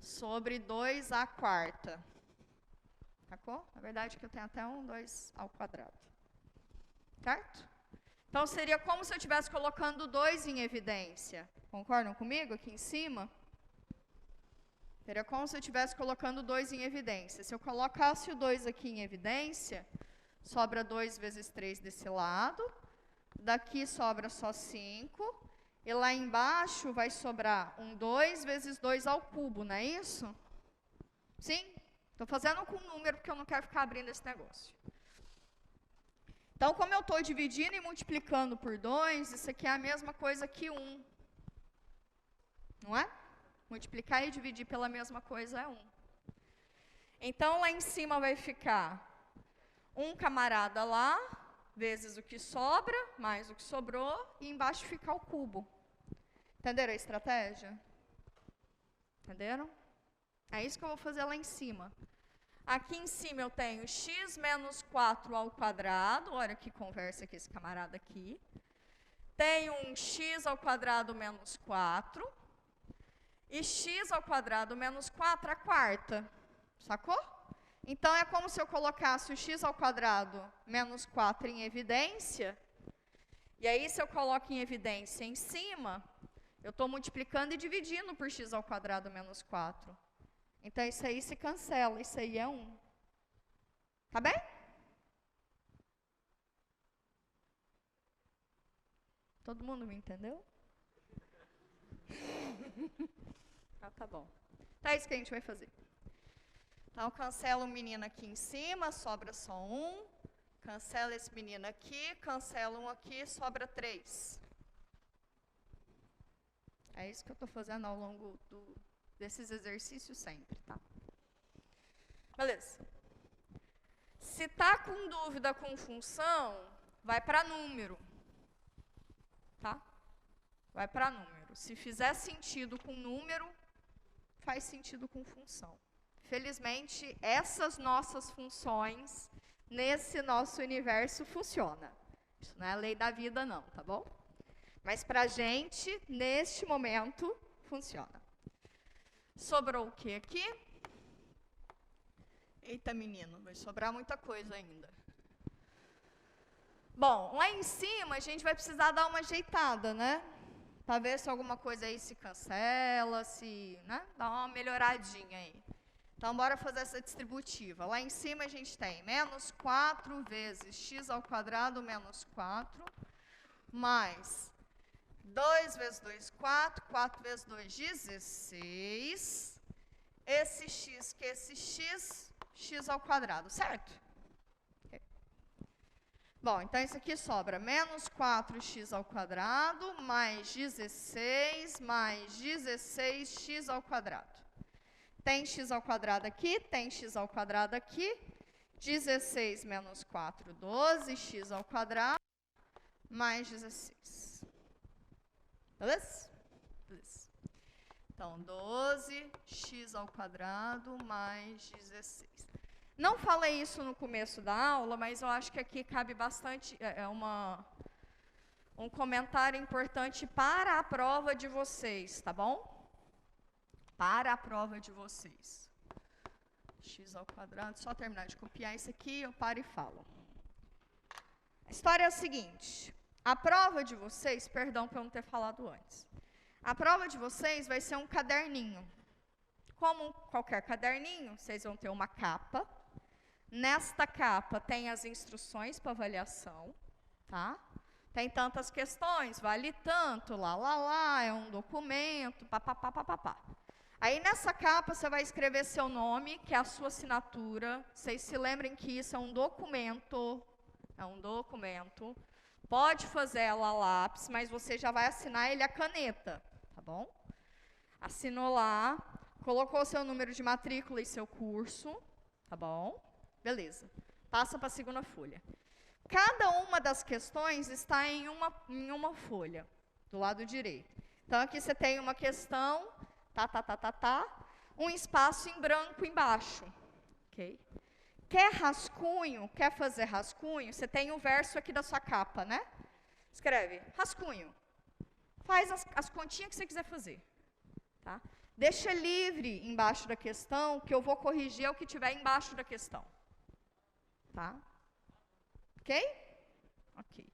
[SPEAKER 1] sobre 2 à quarta. Sacou? Na verdade que eu tenho até um 2 ao quadrado. Certo? Então, seria como se eu estivesse colocando 2 em evidência. Concordam comigo aqui em cima? Seria como se eu estivesse colocando 2 em evidência. Se eu colocasse o 2 aqui em evidência, sobra 2 vezes 3 desse lado. Daqui sobra só 5. E lá embaixo vai sobrar um 2 vezes 2 ao cubo, não é isso? Sim? Estou fazendo com número porque eu não quero ficar abrindo esse negócio. Então, como eu estou dividindo e multiplicando por 2, isso aqui é a mesma coisa que 1. Não é? Multiplicar e dividir pela mesma coisa é 1. Então, lá em cima vai ficar um camarada lá, vezes o que sobra, mais o que sobrou, e embaixo fica o cubo. Entenderam a estratégia? Entenderam? É isso que eu vou fazer lá em cima. Aqui em cima eu tenho x menos 4 ao quadrado. Olha que conversa que esse camarada aqui. Tenho um x ao quadrado menos 4. E x ao quadrado menos 4 a quarta. Sacou? Então, é como se eu colocasse o x ao quadrado menos 4 em evidência. E aí, se eu coloco em evidência em cima, eu estou multiplicando e dividindo por x ao quadrado menos 4. Então, isso aí se cancela. Isso aí é 1. Tá bem? Todo mundo me entendeu? Ah, tá bom. Então, é isso que a gente vai fazer. Então, cancela o menino aqui em cima, sobra só 1. Cancela esse menino aqui, cancela 1 aqui, sobra 3. É isso que eu estou fazendo ao longo desses exercícios sempre, tá? Beleza. Se tá com dúvida com função, vai para número. Tá? Vai para número. Se fizer sentido com número, faz sentido com função. Felizmente, essas nossas funções, nesse nosso universo, funcionam. Isso não é a lei da vida, não, tá bom? Mas para a gente, neste momento, funciona. Sobrou o que aqui? Eita, menino, vai sobrar muita coisa ainda. Bom, lá em cima, a gente vai precisar dar uma ajeitada, né? Para ver se alguma coisa aí se cancela, se, né? Dá uma melhoradinha aí. Então, bora fazer essa distributiva. Lá em cima a gente tem menos 4 vezes x ao quadrado menos 4, mais 2 vezes 2, 4, 4 vezes 2, 16. Esse x, que é esse x, x ao quadrado, certo? Okay. Bom, então isso aqui sobra menos 4x ao quadrado, mais 16, mais 16x ao quadrado. Tem x ao quadrado aqui, tem x ao quadrado aqui. 16 menos 4, 12, x ao quadrado, mais 16. Beleza? Beleza. Então, 12, x ao quadrado, mais 16. Não falei isso no começo da aula, mas eu acho que aqui cabe bastante, um comentário importante para a prova de vocês, tá bom? Para a prova de vocês. X ao quadrado, só terminar de copiar isso aqui, eu paro e falo. A história é a seguinte, a prova de vocês, perdão por eu não ter falado antes, a prova de vocês vai ser um caderninho. Como qualquer caderninho, vocês vão ter uma capa. Nesta capa tem as instruções para avaliação, tá? Tem tantas questões, vale tanto, lá, é um documento, papapá. Aí, nessa capa, você vai escrever seu nome, que é a sua assinatura. Vocês se lembrem que isso é um documento. É um documento. Pode fazer ela a lápis, mas você já vai assinar ele a caneta, tá bom? Assinou lá, colocou seu número de matrícula e seu curso, tá bom? Beleza. Passa para a segunda folha. Cada uma das questões está em uma folha, do lado direito. Então, aqui você tem uma questão... um espaço em branco embaixo, ok? Quer rascunho, quer fazer rascunho, você tem o verso aqui da sua capa, né? Escreve, rascunho. Faz as continhas que você quiser fazer, tá? Deixa livre embaixo da questão, que eu vou corrigir o que tiver embaixo da questão, tá? Ok? Ok.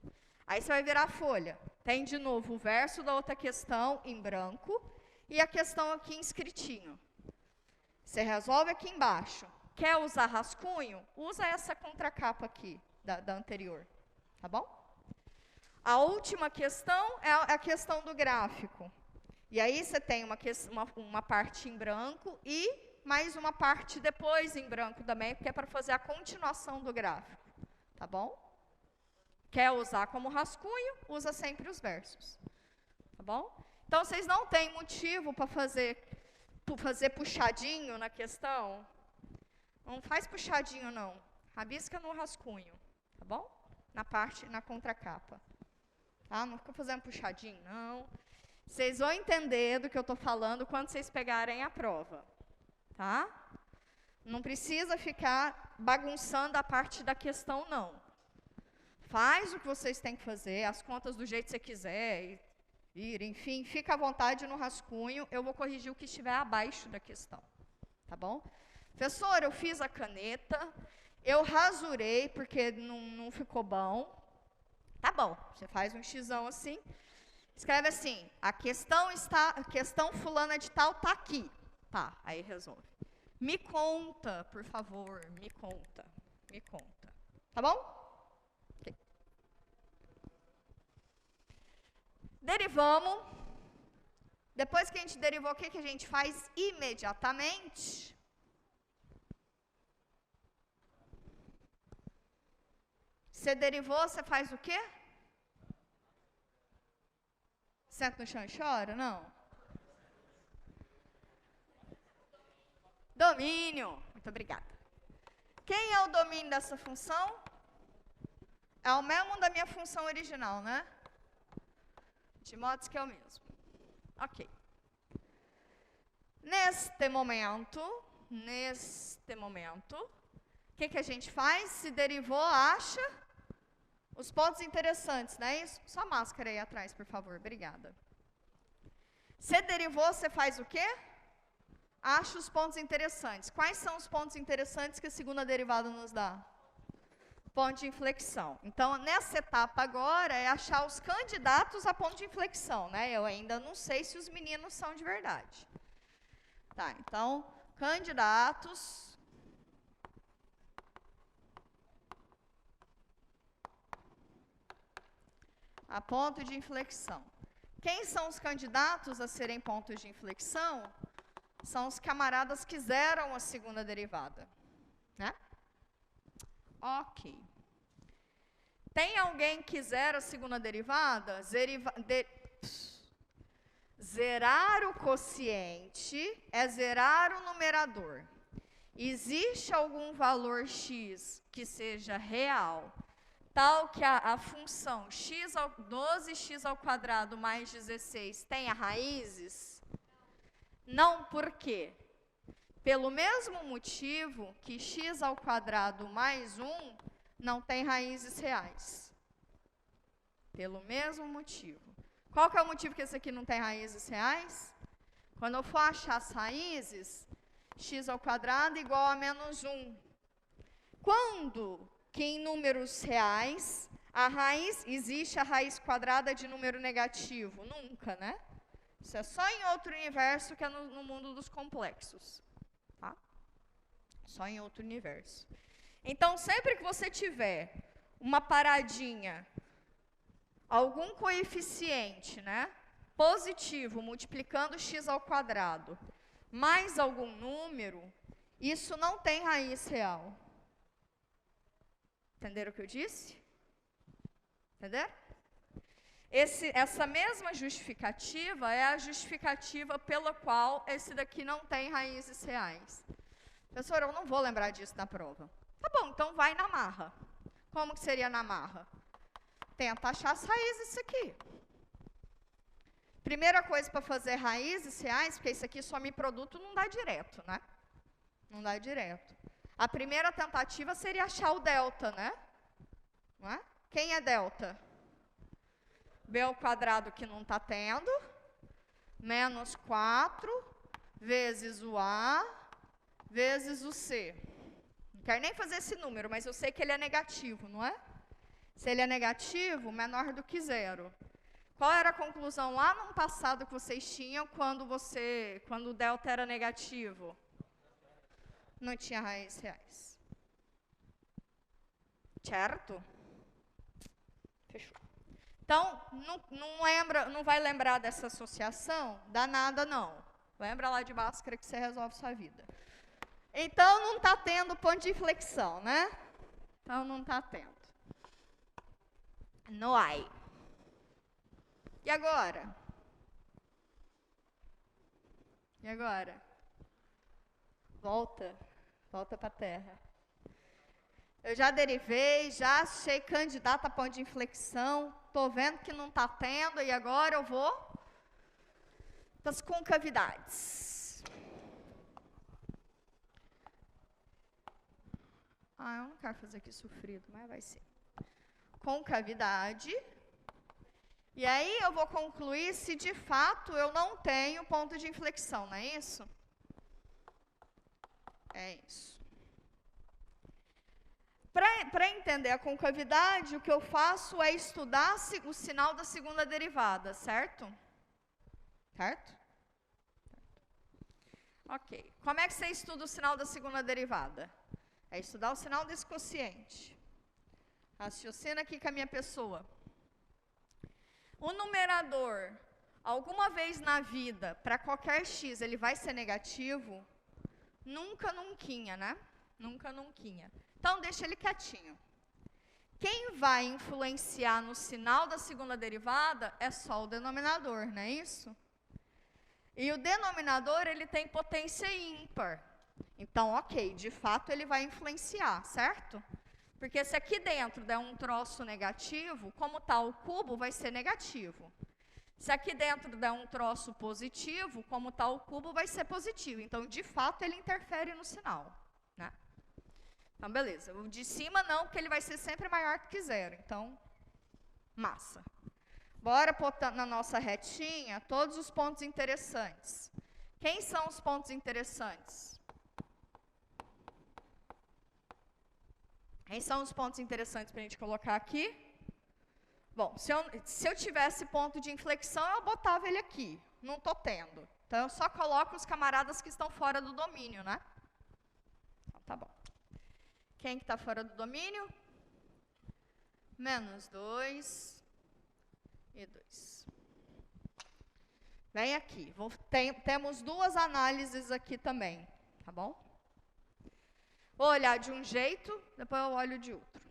[SPEAKER 1] Aí você vai virar a folha. Tem de novo o verso da outra questão em branco, e a questão aqui em escritinho. Você resolve aqui embaixo. Quer usar rascunho? Usa essa contracapa aqui, da anterior. Tá bom? A última questão é a questão do gráfico. E aí você tem uma parte em branco e mais uma parte depois em branco também, porque é para fazer a continuação do gráfico. Tá bom? Quer usar como rascunho? Usa sempre os versos. Tá bom? Então, vocês não têm motivo para fazer puxadinho na questão. Não faz puxadinho, não. Rabisca no rascunho, tá bom? Na contracapa. Tá? Não fica fazendo puxadinho, não. Vocês vão entender do que eu estou falando quando vocês pegarem a prova. Tá? Não precisa ficar bagunçando a parte da questão, não. Faz o que vocês têm que fazer, as contas do jeito que você quiser, enfim, fica à vontade no rascunho, eu vou corrigir o que estiver abaixo da questão, tá bom? Professor, eu fiz a caneta, eu rasurei porque não ficou bom. Tá bom, você faz um xizão assim, escreve assim, a questão fulana de tal tá aqui. Tá, aí resolve. Me conta, por favor, me conta. Tá bom? Okay. Derivamos. Depois que a gente derivou, o que a gente faz imediatamente? Você derivou, você faz o quê? Senta no chão e chora? Não. Domínio. Muito obrigada. Quem é o domínio dessa função? É o mesmo da minha função original, né? De modo que é o mesmo. Ok. Neste momento, o que a gente faz? Se derivou, acha os pontos interessantes, não é isso? Só a máscara aí atrás, por favor. Obrigada. Se derivou, você faz o quê? Acha os pontos interessantes. Quais são os pontos interessantes que a segunda derivada nos dá? Ponto de inflexão. Então, nessa etapa agora, é achar os candidatos a ponto de inflexão, né? Eu ainda não sei se os meninos são de verdade. Tá, então, candidatos a ponto de inflexão. Quem são os candidatos a serem pontos de inflexão? São os camaradas que zeram a segunda derivada, né? Ok. Tem alguém que zera a segunda derivada? Zerar o quociente é zerar o numerador. Existe algum valor x que seja real, tal que a função 12x ao quadrado mais 16 tenha raízes? Não, por quê? Pelo mesmo motivo que x ao quadrado mais 1 não tem raízes reais. Pelo mesmo motivo. Qual que é o motivo que esse aqui não tem raízes reais? Quando eu for achar as raízes, x ao quadrado igual a menos 1. Quando que em números reais existe a raiz quadrada de número negativo? Nunca, né? Isso é só em outro universo, que é no mundo dos complexos. Tá? Só em outro universo. Então, sempre que você tiver uma paradinha, algum coeficiente, né, positivo, multiplicando x ao quadrado, mais algum número, isso não tem raiz real. Entenderam o que eu disse? Entenderam? Essa mesma justificativa é a justificativa pela qual esse daqui não tem raízes reais. Professor, eu não vou lembrar disso na prova. Tá bom, então vai na marra. Como que seria na marra? Tenta achar as raízes disso aqui. Primeira coisa para fazer raízes reais, porque isso aqui some produto não dá direto, né? Não dá direto. A primeira tentativa seria achar o delta, né? Não é? Quem é delta? B ao quadrado que não está tendo, menos 4, vezes o A, vezes o C. Não quero nem fazer esse número, mas eu sei que ele é negativo, não é? Se ele é negativo, menor do que 0. Qual era a conclusão lá no passado que vocês tinham quando o delta era negativo? Não tinha raízes reais. Certo? Fechou. Então, não vai lembrar dessa associação? Dá nada, não. Lembra lá de Bhaskara que você resolve sua vida. Então, não está tendo ponto de inflexão, né? Então, não está tendo. No ai. E agora? E agora? Volta para a terra. Eu já derivei, já achei candidato a ponto de inflexão, estou vendo que não está tendo, e agora eu vou para as concavidades. Ah, eu não quero fazer aqui sofrido, mas vai ser. Concavidade. E aí eu vou concluir se de fato eu não tenho ponto de inflexão, não é isso? É isso. Para entender a concavidade, o que eu faço é estudar o sinal da segunda derivada, certo? Certo? Ok. Como é que você estuda o sinal da segunda derivada? É estudar o sinal desse quociente. Raciocina aqui com a minha pessoa. O numerador, alguma vez na vida, para qualquer x, ele vai ser negativo? Nunca, nunquinha, né? Nunca, nunquinha. Então, deixa ele quietinho. Quem vai influenciar no sinal da segunda derivada é só o denominador, não é isso? E o denominador, ele tem potência ímpar. Então, ok, de fato ele vai influenciar, certo? Porque se aqui dentro der um troço negativo, como está o cubo, vai ser negativo. Se aqui dentro der um troço positivo, como está o cubo, vai ser positivo. Então, de fato, ele interfere no sinal, né? Então, beleza. O de cima não, porque ele vai ser sempre maior que zero. Então, massa. Bora botar na nossa retinha todos os pontos interessantes. Quem são os pontos interessantes? Quem são os pontos interessantes para a gente colocar aqui? Bom, se eu tivesse ponto de inflexão, eu botava ele aqui. Não estou tendo. Então, eu só coloco os camaradas que estão fora do domínio, né? Então, tá bom. Quem que está fora do domínio? -2 e 2. Vem aqui. Temos duas análises aqui também, tá bom? Vou olhar de um jeito, depois eu olho de outro.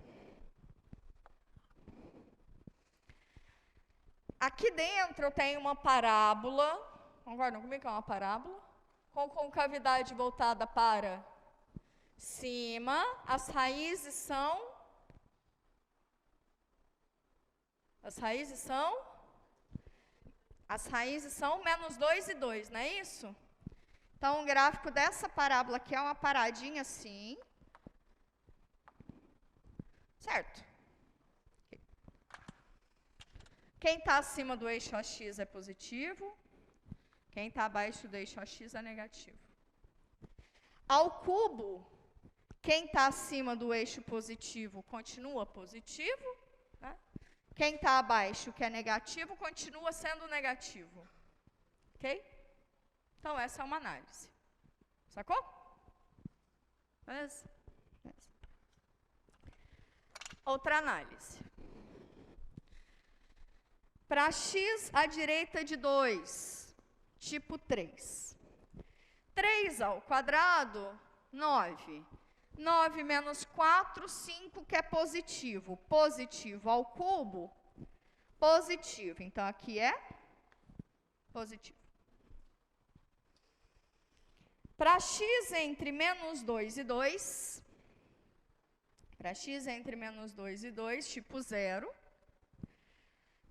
[SPEAKER 1] Aqui dentro eu tenho uma parábola, concordam comigo que é uma parábola? Com concavidade voltada para cima, as raízes são -2 e 2, não é isso? Então, o gráfico dessa parábola aqui é uma paradinha assim. Certo? Quem está acima do eixo AX é positivo. Quem está abaixo do eixo AX é negativo. Ao cubo, quem está acima do eixo positivo continua positivo. Né? Quem está abaixo, que é negativo, continua sendo negativo. Ok? Então, essa é uma análise. Sacou? Beleza? Outra análise. Para x à direita de 2, tipo 3. 3 ao quadrado, 9. 9 menos 4, 5, que é positivo. Positivo ao cubo, positivo. Então, aqui é positivo. Para x entre -2 e 2, para x entre -2 e 2, tipo 0,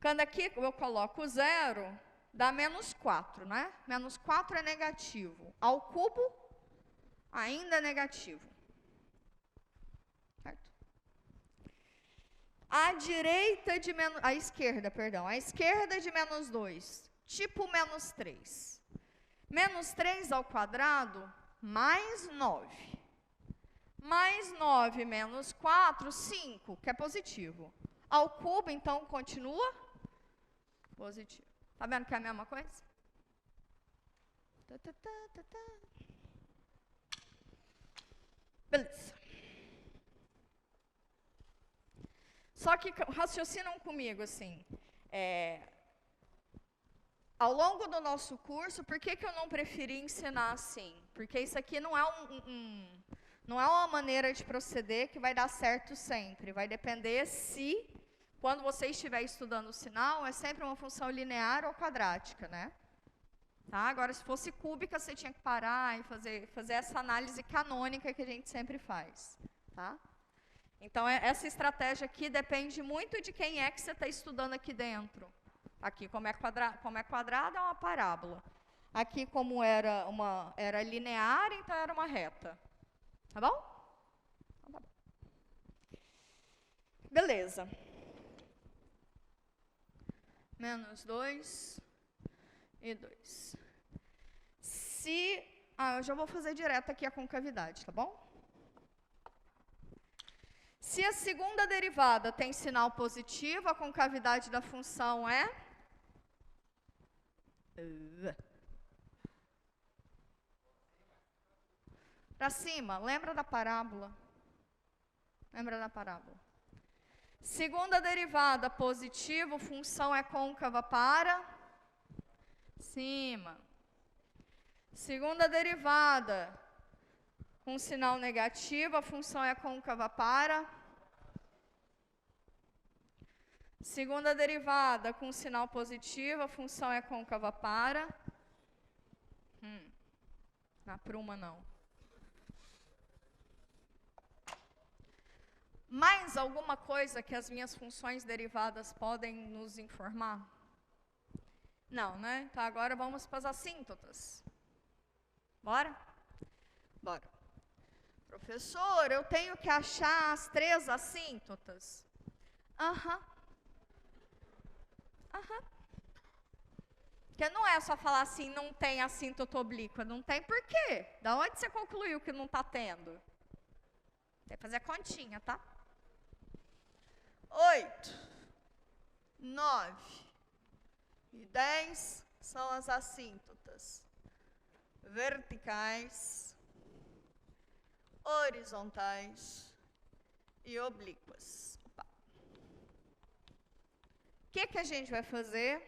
[SPEAKER 1] quando aqui eu coloco 0, dá -4, né? -4 é negativo. Ao cubo, ainda é negativo. Certo? A esquerda de -2, tipo -3. -3 ao quadrado, mais 9. Mais 9 menos 4, 5, que é positivo. Ao cubo, então, continua positivo. Tá vendo que é a mesma coisa? Beleza. Só que raciocinam comigo, assim, ao longo do nosso curso, por que eu não preferi ensinar assim? Porque isso aqui não é não é uma maneira de proceder que vai dar certo sempre. Vai depender se, quando você estiver estudando o sinal, é sempre uma função linear ou quadrática, né? Tá? Agora, se fosse cúbica, você tinha que parar e fazer essa análise canônica que a gente sempre faz. Tá? Então, essa estratégia aqui depende muito de quem é que você está estudando aqui dentro. Aqui, como é quadrado, é uma parábola. Aqui, como era linear, então era uma reta. Tá bom? Então, tá bom. Beleza. Menos 2 e 2. Eu já vou fazer direto aqui a concavidade, tá bom? Se a segunda derivada tem sinal positivo, a concavidade da função é... Para cima, lembra da parábola? Lembra da parábola? Segunda derivada positivo, função é côncava para cima. Segunda derivada com sinal negativo, a função é côncava para. Segunda derivada com sinal positivo, a função é côncava para. Na pruma não. Mais alguma coisa que as minhas funções derivadas podem nos informar? Não, né? Então agora vamos para as assíntotas. Bora? Bora. Professor, eu tenho que achar as 3 assíntotas. Porque não é só falar assim, não tem assíntota oblíqua. Não tem por quê? Da onde você concluiu que não está tendo? Tem que fazer a continha, tá? 8, 9 e 10 são as assíntotas verticais, horizontais e oblíquas. O que a gente vai fazer?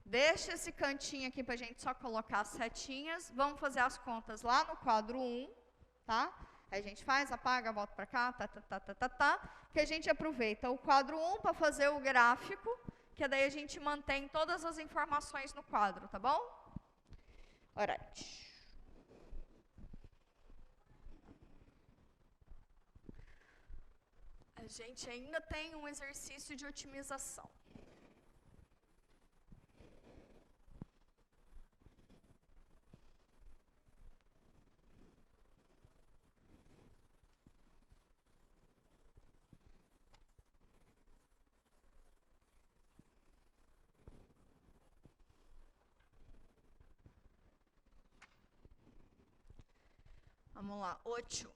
[SPEAKER 1] Deixa esse cantinho aqui para a gente só colocar as setinhas. Vamos fazer as contas lá no quadro 1, tá? Aí a gente faz, apaga, volta para cá, que a gente aproveita o quadro 1 para fazer o gráfico, que daí a gente mantém todas as informações no quadro, tá bom? Alright. A gente ainda tem um exercício de otimização. Vamos lá, 8.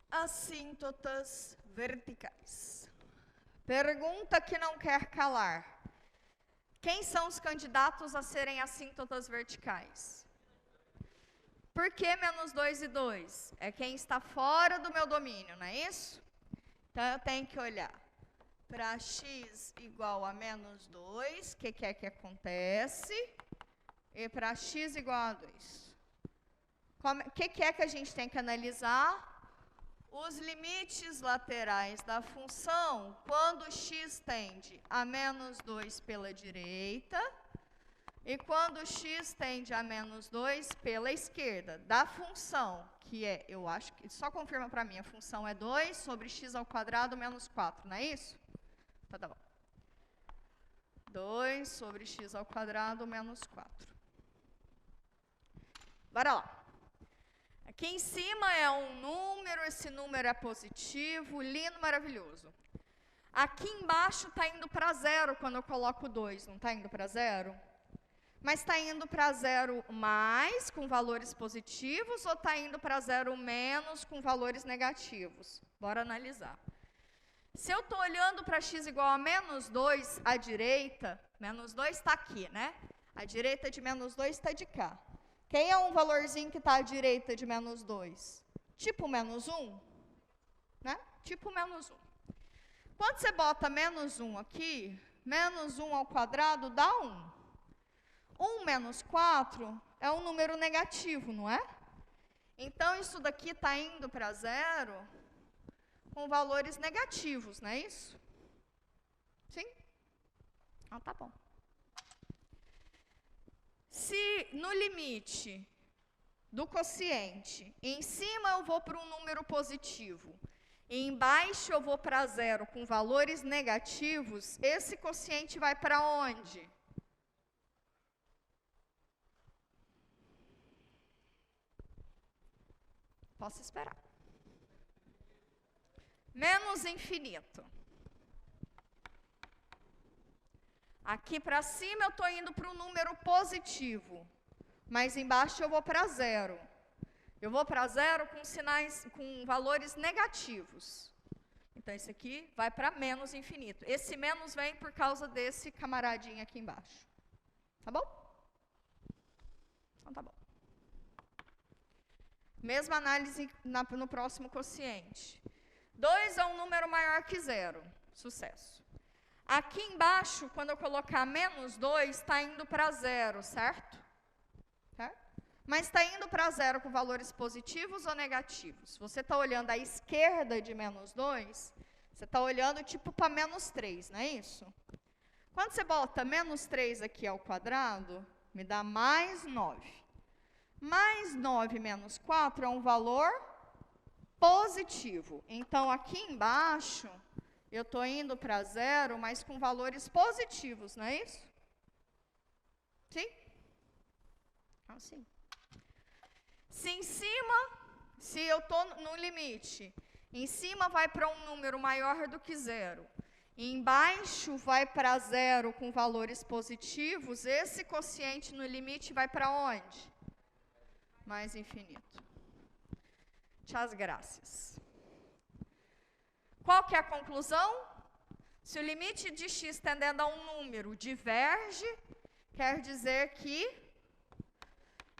[SPEAKER 1] Assíntotas verticais. Pergunta que não quer calar. Quem são os candidatos a serem assíntotas verticais? Por que menos 2 e 2? É quem está fora do meu domínio, não é isso? Então, eu tenho que olhar para x igual a menos 2, o que é que acontece? E para x igual a 2. O que é que a gente tem que analisar? Os limites laterais da função quando x tende a menos 2 pela direita e quando x tende a menos 2 pela esquerda. Da função, que é, eu acho que, só confirma para mim, a função é 2 sobre x ao quadrado menos 4, não é isso? Então, tá bom. 2 sobre x ao quadrado menos 4. Bora lá. Aqui em cima é um número, esse número é positivo, lindo, maravilhoso. Aqui embaixo está indo para 0 quando eu coloco 2, não está indo para 0? Mas está indo para 0 mais, com valores positivos, ou está indo para 0 menos, com valores negativos? Bora analisar. Se eu estou olhando para x igual a menos 2 à direita, menos 2 está aqui, né? A direita de menos 2 está de cá. Quem é um valorzinho que está à direita de menos 2? Tipo menos 1? Né? Tipo menos 1. Quando você bota menos 1 aqui, menos 1 ao quadrado dá 1. 1 menos 4 é um número negativo, não é? Então, isso daqui está indo para 0 com valores negativos, não é isso? Sim? Ah, tá bom. Se no limite do quociente, em cima eu vou para um número positivo, e embaixo eu vou para 0 com valores negativos, esse quociente vai para onde? Posso esperar. menos infinito. Aqui para cima eu estou indo para um número positivo, mas embaixo eu vou para zero. Eu vou para zero com sinais, com valores negativos. Então, esse aqui vai para menos infinito. Esse menos vem por causa desse camaradinho aqui embaixo. Tá bom? Então, tá bom. Mesma análise no próximo quociente. 2 é um número maior que zero. Sucesso. Aqui embaixo, quando eu colocar menos 2, está indo para zero, certo? Mas está indo para zero com valores positivos ou negativos? Você está olhando à esquerda de menos 2, você está olhando tipo para menos 3, não é isso? Quando você bota menos 3 aqui ao quadrado, me dá mais 9. Mais 9 menos 4 é um valor positivo. Então, aqui embaixo, eu estou indo para zero, mas com valores positivos, não é isso? Sim? Ah, sim. Se em cima, se eu estou no limite, em cima vai para um número maior do que zero, e embaixo vai para zero com valores positivos, esse quociente no limite vai para onde? Mais infinito. Tchau, graças. Qual que é a conclusão? Se o limite de x tendendo a um número diverge, quer dizer que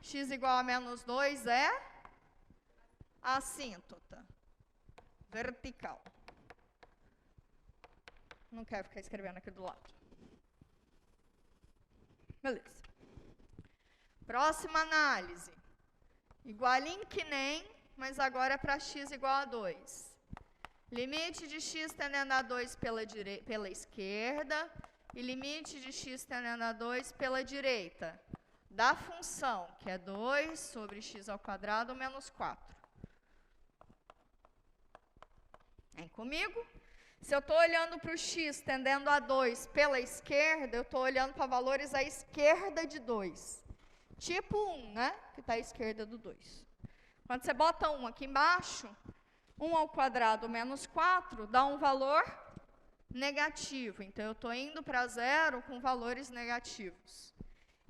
[SPEAKER 1] x igual a menos 2 é assíntota, vertical. Não quero ficar escrevendo aqui do lado. Beleza. Próxima análise. Igualinho que nem, mas agora é para x igual a 2. Limite de x tendendo a 2 pela esquerda e limite de x tendendo a 2 pela direita. Da função, que é 2 sobre x ao quadrado menos 4. Vem comigo? Se eu estou olhando para o x tendendo a 2 pela esquerda, eu estou olhando para valores à esquerda de 2. Tipo 1, né? Que está à esquerda do 2. Quando você bota 1 aqui embaixo, 1 ao quadrado menos 4 dá um valor negativo. Então, eu estou indo para zero com valores negativos.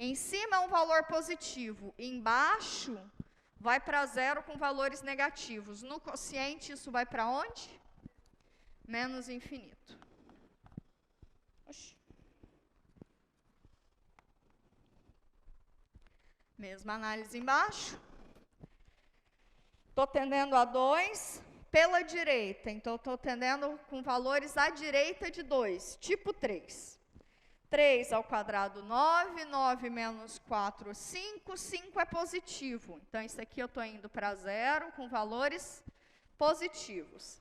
[SPEAKER 1] Em cima é um valor positivo. Embaixo vai para zero com valores negativos. No quociente, isso vai para onde? Menos infinito. Oxi. Mesma análise embaixo. Estou tendendo a 2 pela direita. Então, estou tendendo com valores à direita de 2, tipo 3. 3 ao quadrado, 9. 9 menos 4, 5. 5 é positivo. Então, isso aqui eu estou indo para zero com valores positivos.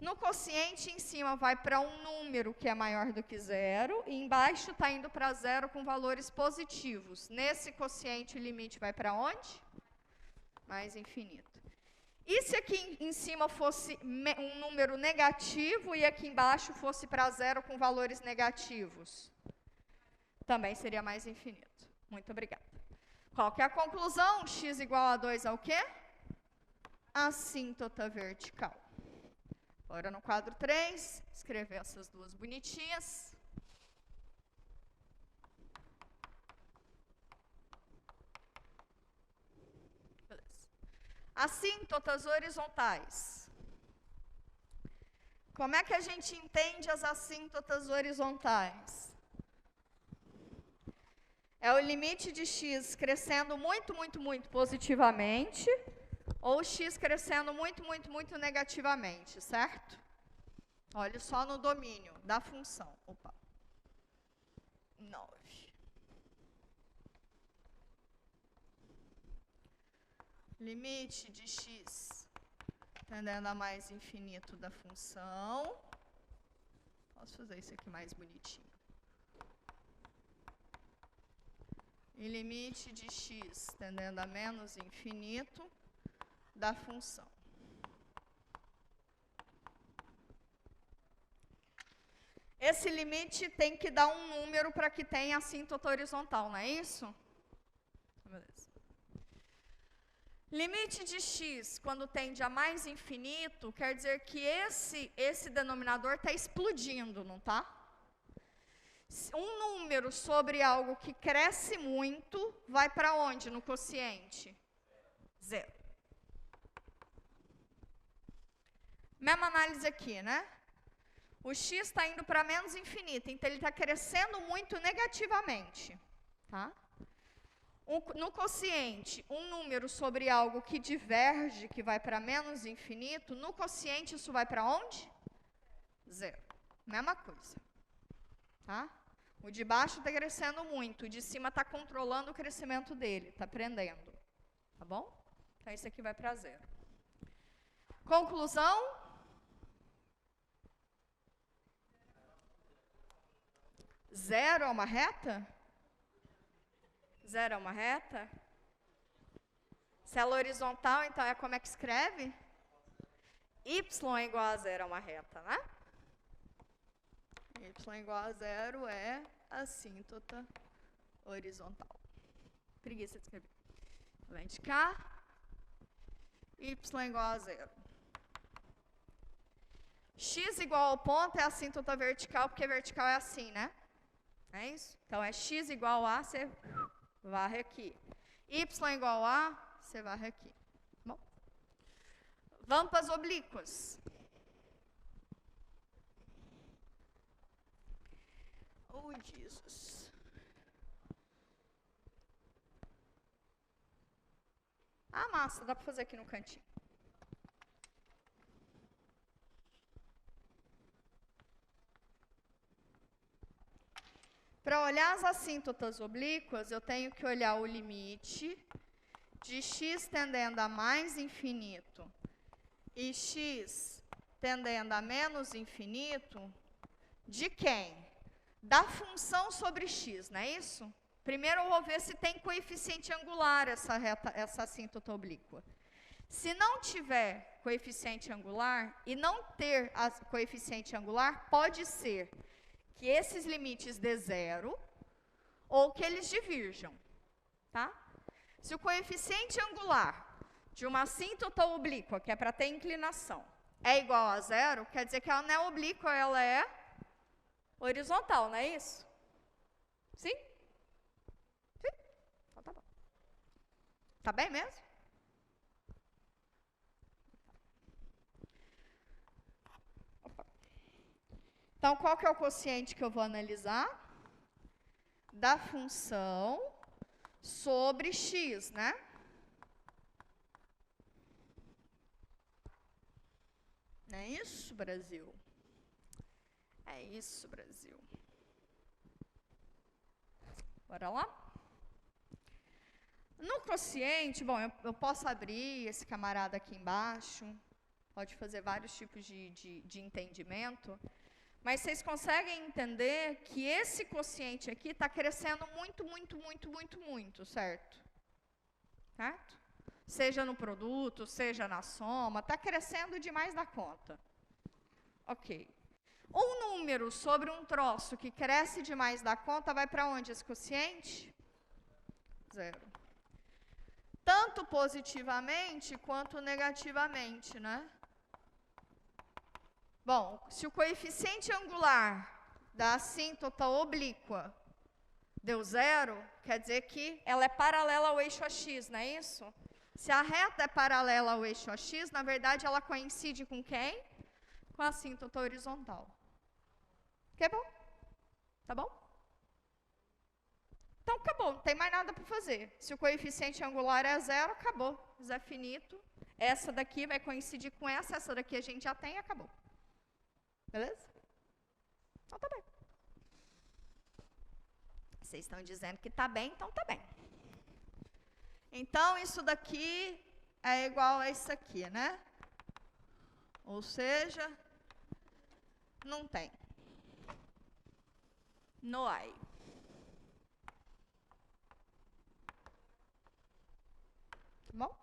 [SPEAKER 1] No quociente, em cima vai para um número que é maior do que zero. E embaixo está indo para zero com valores positivos. Nesse quociente, o limite vai para onde? Mais infinito. E se aqui em cima fosse um número negativo e aqui embaixo fosse para zero com valores negativos? Também seria mais infinito. Muito obrigada. Qual que é a conclusão? X igual a 2 ao quê? Assíntota vertical. Agora no quadro 3, escrever essas duas bonitinhas. Assíntotas horizontais. Como é que a gente entende as assíntotas horizontais? É o limite de x crescendo muito, muito, muito positivamente, ou x crescendo muito, muito, muito negativamente, certo? Olha só no domínio da função. Opa. 9. Limite de x tendendo a mais infinito da função. Posso fazer isso aqui mais bonitinho. E limite de x tendendo a menos infinito da função. Esse limite tem que dar um número para que tenha assíntota horizontal, não é isso? Beleza. Limite de x, quando tende a mais infinito, quer dizer que esse denominador está explodindo, não está? Um número sobre algo que cresce muito, vai para onde no quociente? 0. Mesma análise aqui, né? O x está indo para menos infinito, então ele está crescendo muito negativamente, tá? No quociente, um número sobre algo que diverge, que vai para menos infinito, no quociente isso vai para onde? 0. Mesma coisa. Tá? O de baixo está crescendo muito, o de cima está controlando o crescimento dele, está aprendendo. Tá bom? Então, isso aqui vai para 0. Conclusão? Zero é uma reta? 0 é uma reta? Se ela é horizontal, então é como é que escreve? Y é igual a 0 é uma reta, né? Y igual a 0 é assíntota horizontal. Preguiça de escrever. Vem de cá. Y igual a 0. X igual ao ponto é assíntota vertical, porque vertical é assim, né? É isso? Então, é x igual a, você varre aqui. Y igual a, você varre aqui. Bom. Vamos para as oblíquas. Oh, Jesus. Ah, massa, dá para fazer aqui no cantinho. Para olhar as assíntotas oblíquas, eu tenho que olhar o limite de x tendendo a mais infinito e x tendendo a menos infinito, de quem? Da função sobre x, não é isso? Primeiro eu vou ver se tem coeficiente angular essa assíntota oblíqua. Se não tiver coeficiente angular e não ter coeficiente angular, pode ser que esses limites dê 0 ou que eles divirjam, tá? Se o coeficiente angular de uma assíntota oblíqua, que é para ter inclinação, é igual a 0, quer dizer que ela não é oblíqua, ela é horizontal, não é isso? Sim? Sim? Então tá bom. Tá bem mesmo? Então, qual que é o quociente que eu vou analisar? Da função sobre x, né? Não é isso, Brasil? É isso, Brasil. Bora lá? No quociente, bom, eu posso abrir esse camarada aqui embaixo, pode fazer vários tipos de entendimento, mas vocês conseguem entender que esse quociente aqui está crescendo muito, muito, muito, muito, muito, certo? Certo? Seja no produto, seja na soma, está crescendo demais da conta. Ok. Um número sobre um troço que cresce demais da conta vai para onde esse quociente? 0. Tanto positivamente quanto negativamente, né? Bom, se o coeficiente angular da assíntota oblíqua deu 0, quer dizer que ela é paralela ao eixo AX, não é isso? Se a reta é paralela ao eixo AX, na verdade ela coincide com quem? Com a assíntota horizontal. Que bom? Tá bom? Então, acabou, não tem mais nada para fazer. Se o coeficiente angular é 0, acabou. Zé finito. Essa daqui vai coincidir com essa daqui a gente já tem e acabou. Beleza? Então, tá bem. Vocês estão dizendo que tá bem, então tá bem. Então, isso daqui é igual a isso aqui, né? Ou seja, não tem. No hay. Bom?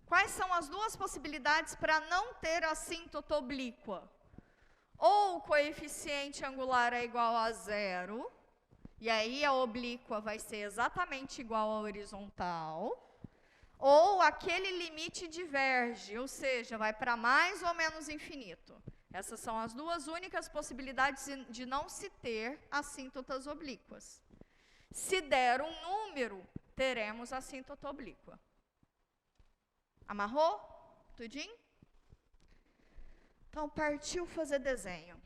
[SPEAKER 1] Quais são as duas possibilidades para não ter assíntota oblíqua? Ou o coeficiente angular é igual a 0, e aí a oblíqua vai ser exatamente igual à horizontal, ou aquele limite diverge, ou seja, vai para mais ou menos infinito. Essas são as duas únicas possibilidades de não se ter assíntotas oblíquas. Se der um número, teremos assíntota oblíqua. Amarrou? Tudinho? Então, partiu fazer desenho.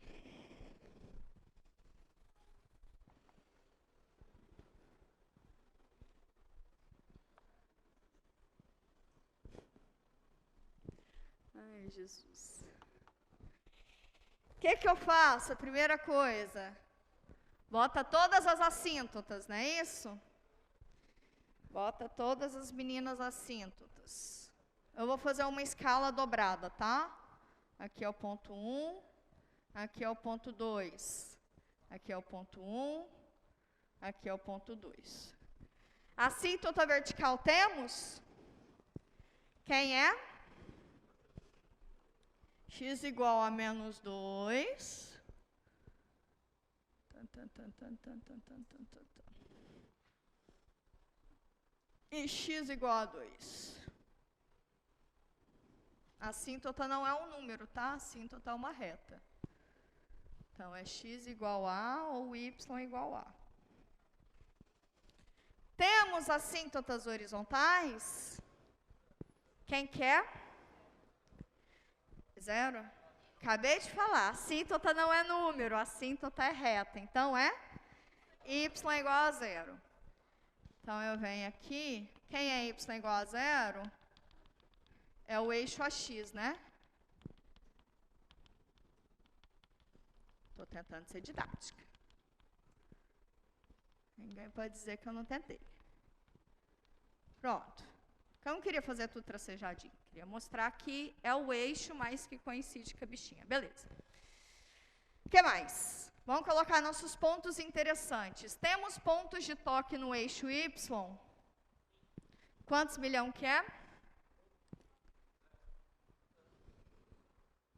[SPEAKER 1] Ai, Jesus. O que eu faço? A primeira coisa, bota todas as assíntotas, não é isso? Bota todas as meninas assíntotas. Eu vou fazer uma escala dobrada, tá? Aqui é o ponto 1, aqui é o ponto 2, aqui é o ponto 1, aqui é o ponto 2. Assíntota vertical temos? Quem é? X igual a menos 2. E x igual a 2. A assíntota não é um número, tá? A assíntota é uma reta. Então, é x igual a ou y igual a. Temos assíntotas horizontais? Quem quer? Zero? Acabei de falar, assíntota não é número, assíntota é reta. Então, é y igual a 0. Então, eu venho aqui, quem é y igual a 0? É o eixo AX, né? Estou tentando ser didática. Ninguém pode dizer que eu não tentei. Pronto. Eu não queria fazer tudo tracejadinho. Queria mostrar que é o eixo mais que coincide com a bichinha. Beleza. O que mais? Vamos colocar nossos pontos interessantes. Temos pontos de toque no eixo Y. Quantos milhão que é?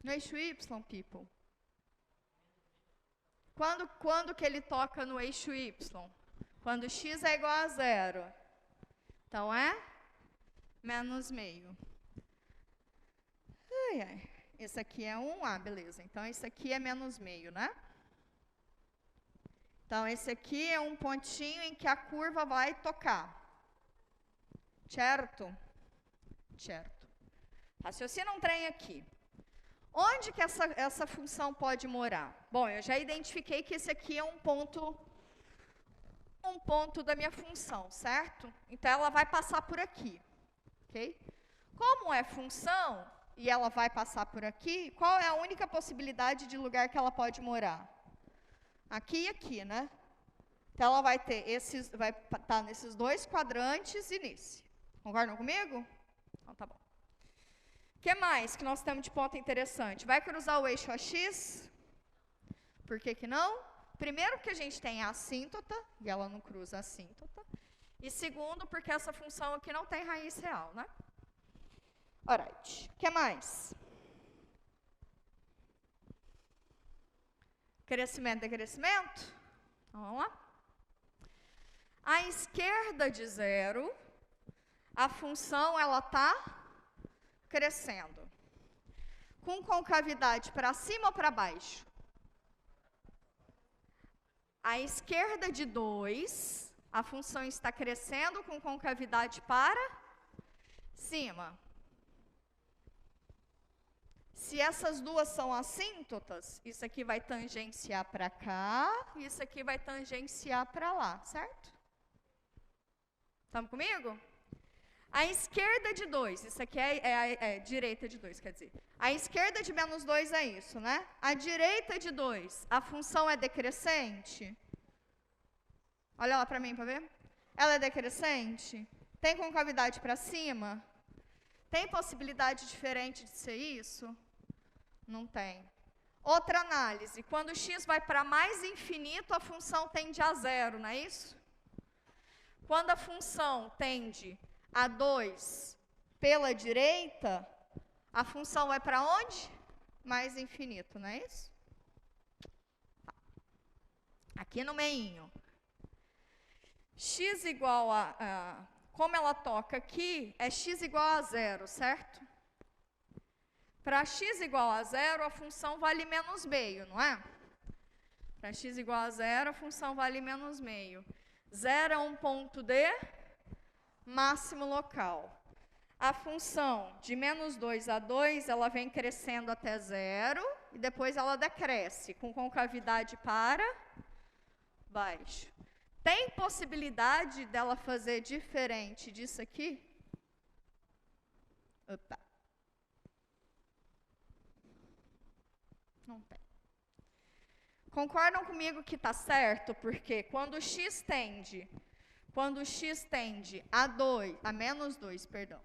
[SPEAKER 1] No eixo Y, people. Quando que ele toca no eixo Y? Quando x é igual a 0. Então, é menos meio. Ai, ai. Esse aqui é 1, beleza. Então, esse aqui é menos meio, né? Então, esse aqui é um pontinho em que a curva vai tocar. Certo? Certo. Raciocina um trem aqui. Onde que essa função pode morar? Bom, eu já identifiquei que esse aqui é um ponto da minha função, certo? Então, ela vai passar por aqui, ok? Como é função e ela vai passar por aqui, qual é a única possibilidade de lugar que ela pode morar? Aqui e aqui, né? Então, ela vai estar nesses dois quadrantes e nesse. Concordam comigo? Então, tá bom. O que mais que nós temos de ponto interessante? Vai cruzar o eixo AX? Por que não? Primeiro, porque a gente tem a assíntota, e ela não cruza a assíntota. E segundo, porque essa função aqui não tem raiz real, né? Alright. O que mais? Crescimento, decrescimento? Então, vamos lá. À esquerda de 0, a função, ela está crescendo. Com concavidade para cima ou para baixo? À esquerda de 2, a função está crescendo com concavidade para cima. Se essas duas são assíntotas, isso aqui vai tangenciar para cá, e isso aqui vai tangenciar para lá, certo? Estamos comigo? A esquerda de 2, isso aqui é direita de 2, quer dizer. A esquerda de menos 2 é isso, né? A direita de 2, a função é decrescente? Olha lá para mim, para ver. Ela é decrescente? Tem concavidade para cima? Tem possibilidade diferente de ser isso? Não tem. Outra análise. Quando x vai para mais infinito, a função tende a 0, não é isso? Quando a função tende a 2 pela direita, a função vai para onde? Mais infinito, não é isso? Aqui no meinho. X igual a como ela toca aqui, é x igual a zero, certo? Para x igual a zero, a função vale menos meio, não é? Para x igual a zero, a função vale menos meio. Zero é um ponto de máximo local. A função de menos 2 a 2, ela vem crescendo até zero, e depois ela decresce, com concavidade para baixo. Tem possibilidade dela fazer diferente disso aqui? Opa. Não tem. Concordam comigo que está certo? Porque quando x tende a 2, a menos 2, perdão.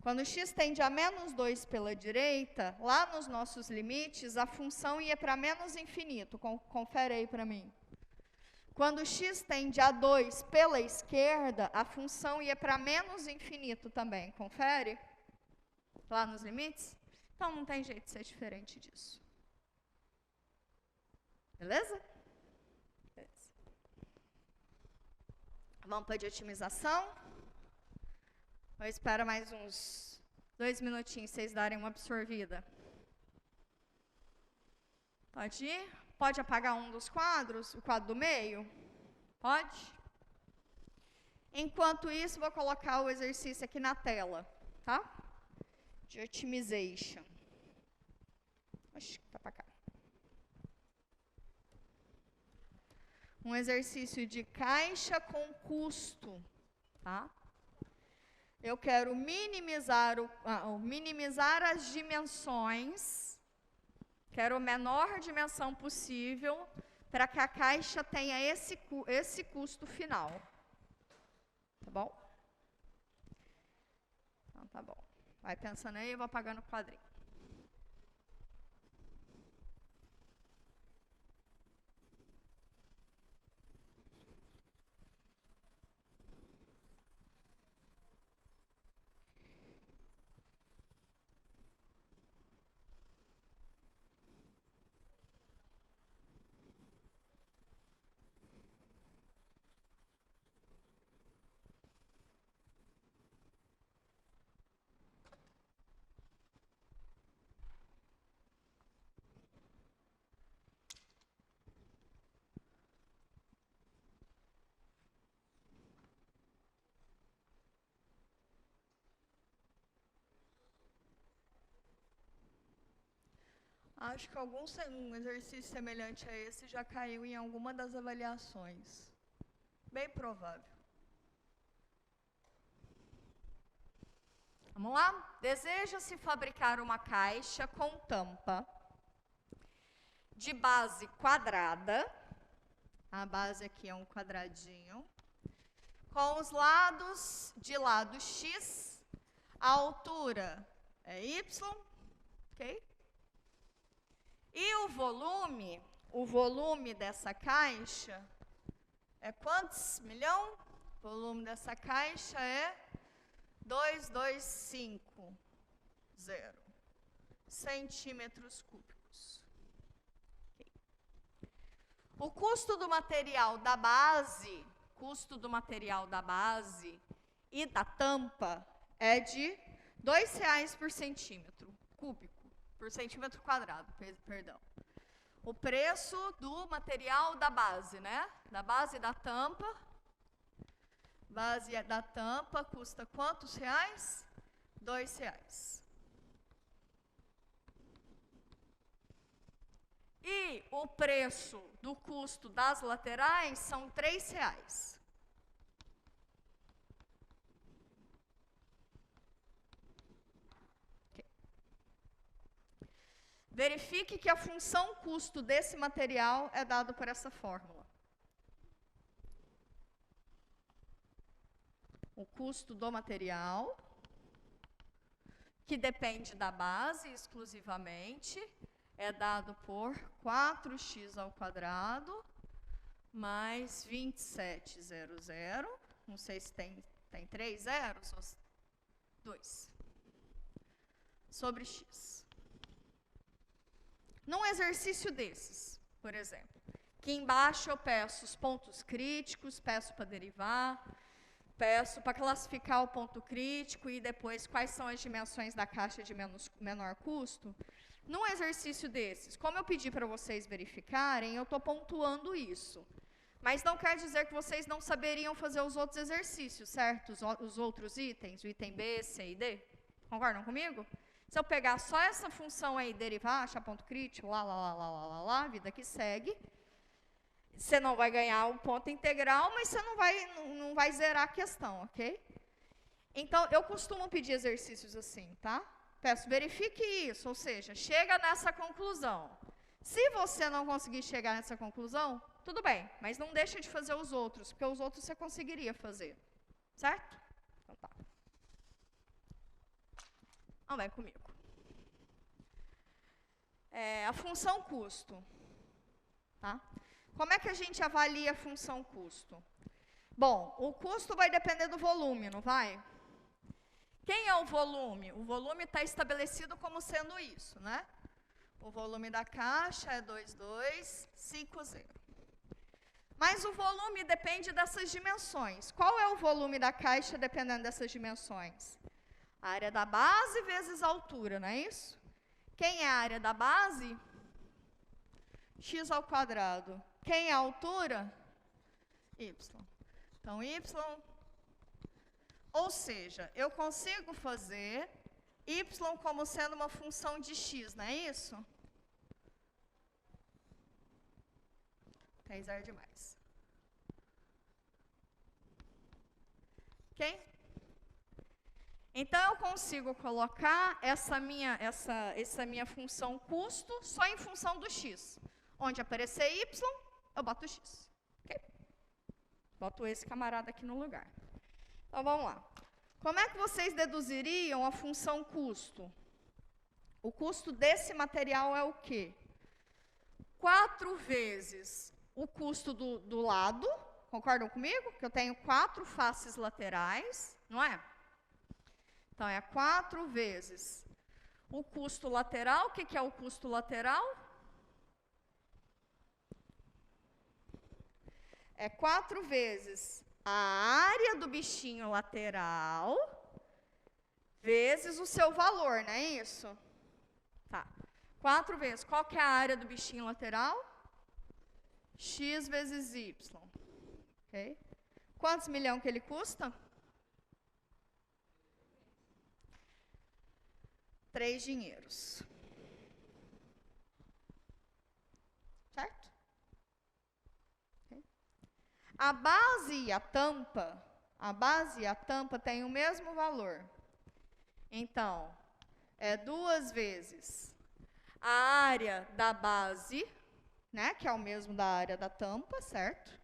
[SPEAKER 1] Quando x tende a menos 2 pela direita, lá nos nossos limites, a função ia para menos infinito. Confere aí para mim. Quando x tende a 2 pela esquerda, a função ia para menos infinito também. Confere? Lá nos limites? Então não tem jeito de ser diferente disso. Beleza? Beleza. Vamos para a de otimização. Eu espero mais uns 2 minutinhos vocês darem uma absorvida. Pode ir? Pode apagar um dos quadros, o quadro do meio? Pode? Enquanto isso, vou colocar o exercício aqui na tela, tá? De otimization. Oxi, tá para cá. Um exercício de caixa com custo, tá? Eu quero minimizar as dimensões, quero a menor dimensão possível, para que a caixa tenha esse custo final. Tá bom? Então, tá bom. Vai pensando aí, eu vou apagando o quadrinho. Acho que um exercício semelhante a esse já caiu em alguma das avaliações. Bem provável. Vamos lá? Deseja-se fabricar uma caixa com tampa de base quadrada. A base aqui é um quadradinho. Com os lados de lado x, a altura é y, ok? E o volume dessa caixa é quantos milhão? O volume dessa caixa é 2250 centímetros cúbicos. Okay. O custo do material da base, e da tampa é de R$2 por centímetro cúbico. Por centímetro quadrado, perdão. O preço do material da base, né? Da base da tampa. Base da tampa custa quantos reais? R$2. E o preço do custo das laterais são R$3. Verifique que a função custo desse material é dado por essa fórmula. O custo do material, que depende da base exclusivamente, é dado por 4x² mais 2700. Não sei se tem 3 zeros ou 2. Sobre x. Num exercício desses, por exemplo, que embaixo eu peço os pontos críticos, peço para derivar, Peço para classificar o ponto crítico e depois quais são as dimensões da caixa de menor custo. Num exercício desses, como eu pedi para vocês verificarem, eu estou pontuando isso. Mas não quer dizer que vocês não saberiam fazer os outros exercícios, certo? Os outros itens, o item B, C e D. Concordam comigo? Se eu pegar só essa função aí, derivar, achar ponto crítico, vida que segue, você não vai ganhar o ponto integral, mas você não vai zerar a questão, ok? Então, eu costumo pedir exercícios assim, tá? Peço, verifique isso, ou seja, chega nessa conclusão. Se você não conseguir chegar nessa conclusão, tudo bem, mas não deixa de fazer os outros, porque os outros você conseguiria fazer, certo? Então tá. Então vem comigo. A função custo, tá? Como é que a gente avalia a função custo? Bom, o custo vai depender do volume, não vai? Quem é o volume? O volume está estabelecido como sendo isso, né? O volume da caixa é 2250. Mas o volume depende dessas dimensões. Qual é o volume da caixa dependendo dessas dimensões? A área da base vezes a altura, não é isso? Quem é a área da base? X ao quadrado. Quem é a altura? Y. Então, Y. Ou seja, eu consigo fazer Y como sendo uma função de X, não é isso? 3 é demais. Ok? Então, eu consigo colocar essa minha função custo só em função do X. Onde aparecer Y, eu boto X. Ok? Boto esse camarada aqui no lugar. Então, vamos lá. Como é que vocês deduziriam a função custo? O custo desse material é o quê? 4 vezes o custo do lado. Concordam comigo? Que eu tenho 4 faces laterais, não é? Então, é 4 vezes o custo lateral. O que é o custo lateral? É 4 vezes a área do bichinho lateral vezes o seu valor, não é isso? Tá. 4 vezes. Qual que é a área do bichinho lateral? X vezes Y. Ok? Quantos milhões que ele custa? 3 dinheiros. Certo? Okay. A base e a tampa têm o mesmo valor. Então, é 2 vezes a área da base, né, que é o mesmo da área da tampa, certo?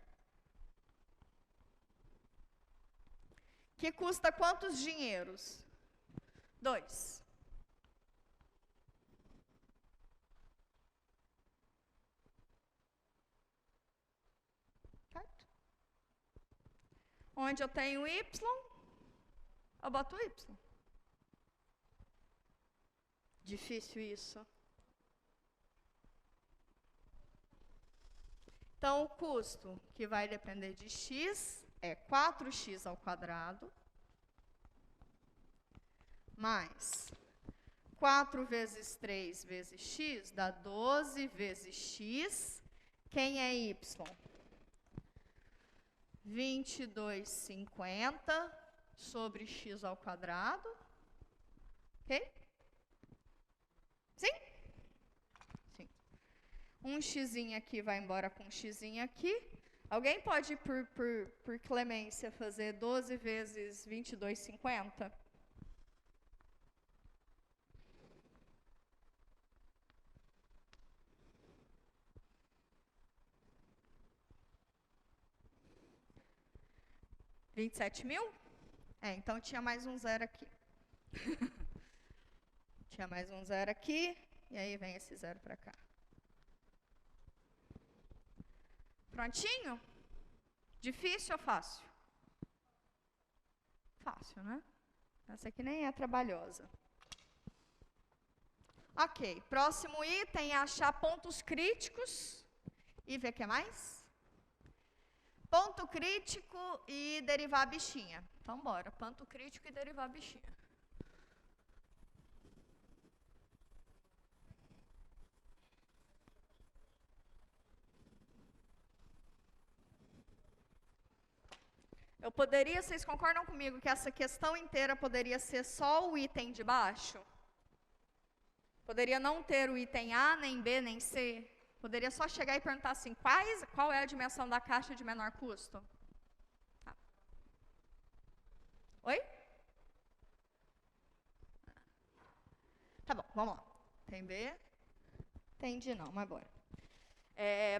[SPEAKER 1] Que custa quantos dinheiros? 2. Onde eu tenho Y, eu boto Y. Difícil isso. Então, o custo que vai depender de X é 4x ao quadrado, mais 4 vezes 3 vezes x, dá 12 vezes x. Quem é Y? 22,50 sobre x ao quadrado. Ok? Sim? Sim. Um xzinho aqui vai embora com um xzinho aqui. Alguém pode, por clemência, fazer 12 vezes 22,50? $27.000? Então tinha mais um zero aqui. Tinha mais um zero aqui, e aí vem esse zero para cá. Prontinho? Difícil ou fácil? Fácil, né? Essa aqui nem é trabalhosa. Ok, próximo item é achar pontos críticos e ver o que mais? Ponto crítico e derivar a bichinha. Então, bora. Ponto crítico e derivar a bichinha. Eu poderia, vocês concordam comigo que essa questão inteira poderia ser só o item de baixo? Poderia não ter o item A, nem B, nem C? Poderia só chegar e perguntar assim, qual é a dimensão da caixa de menor custo? Tá. Oi? Tá bom, vamos lá. Tem B? Tem não, mas bora.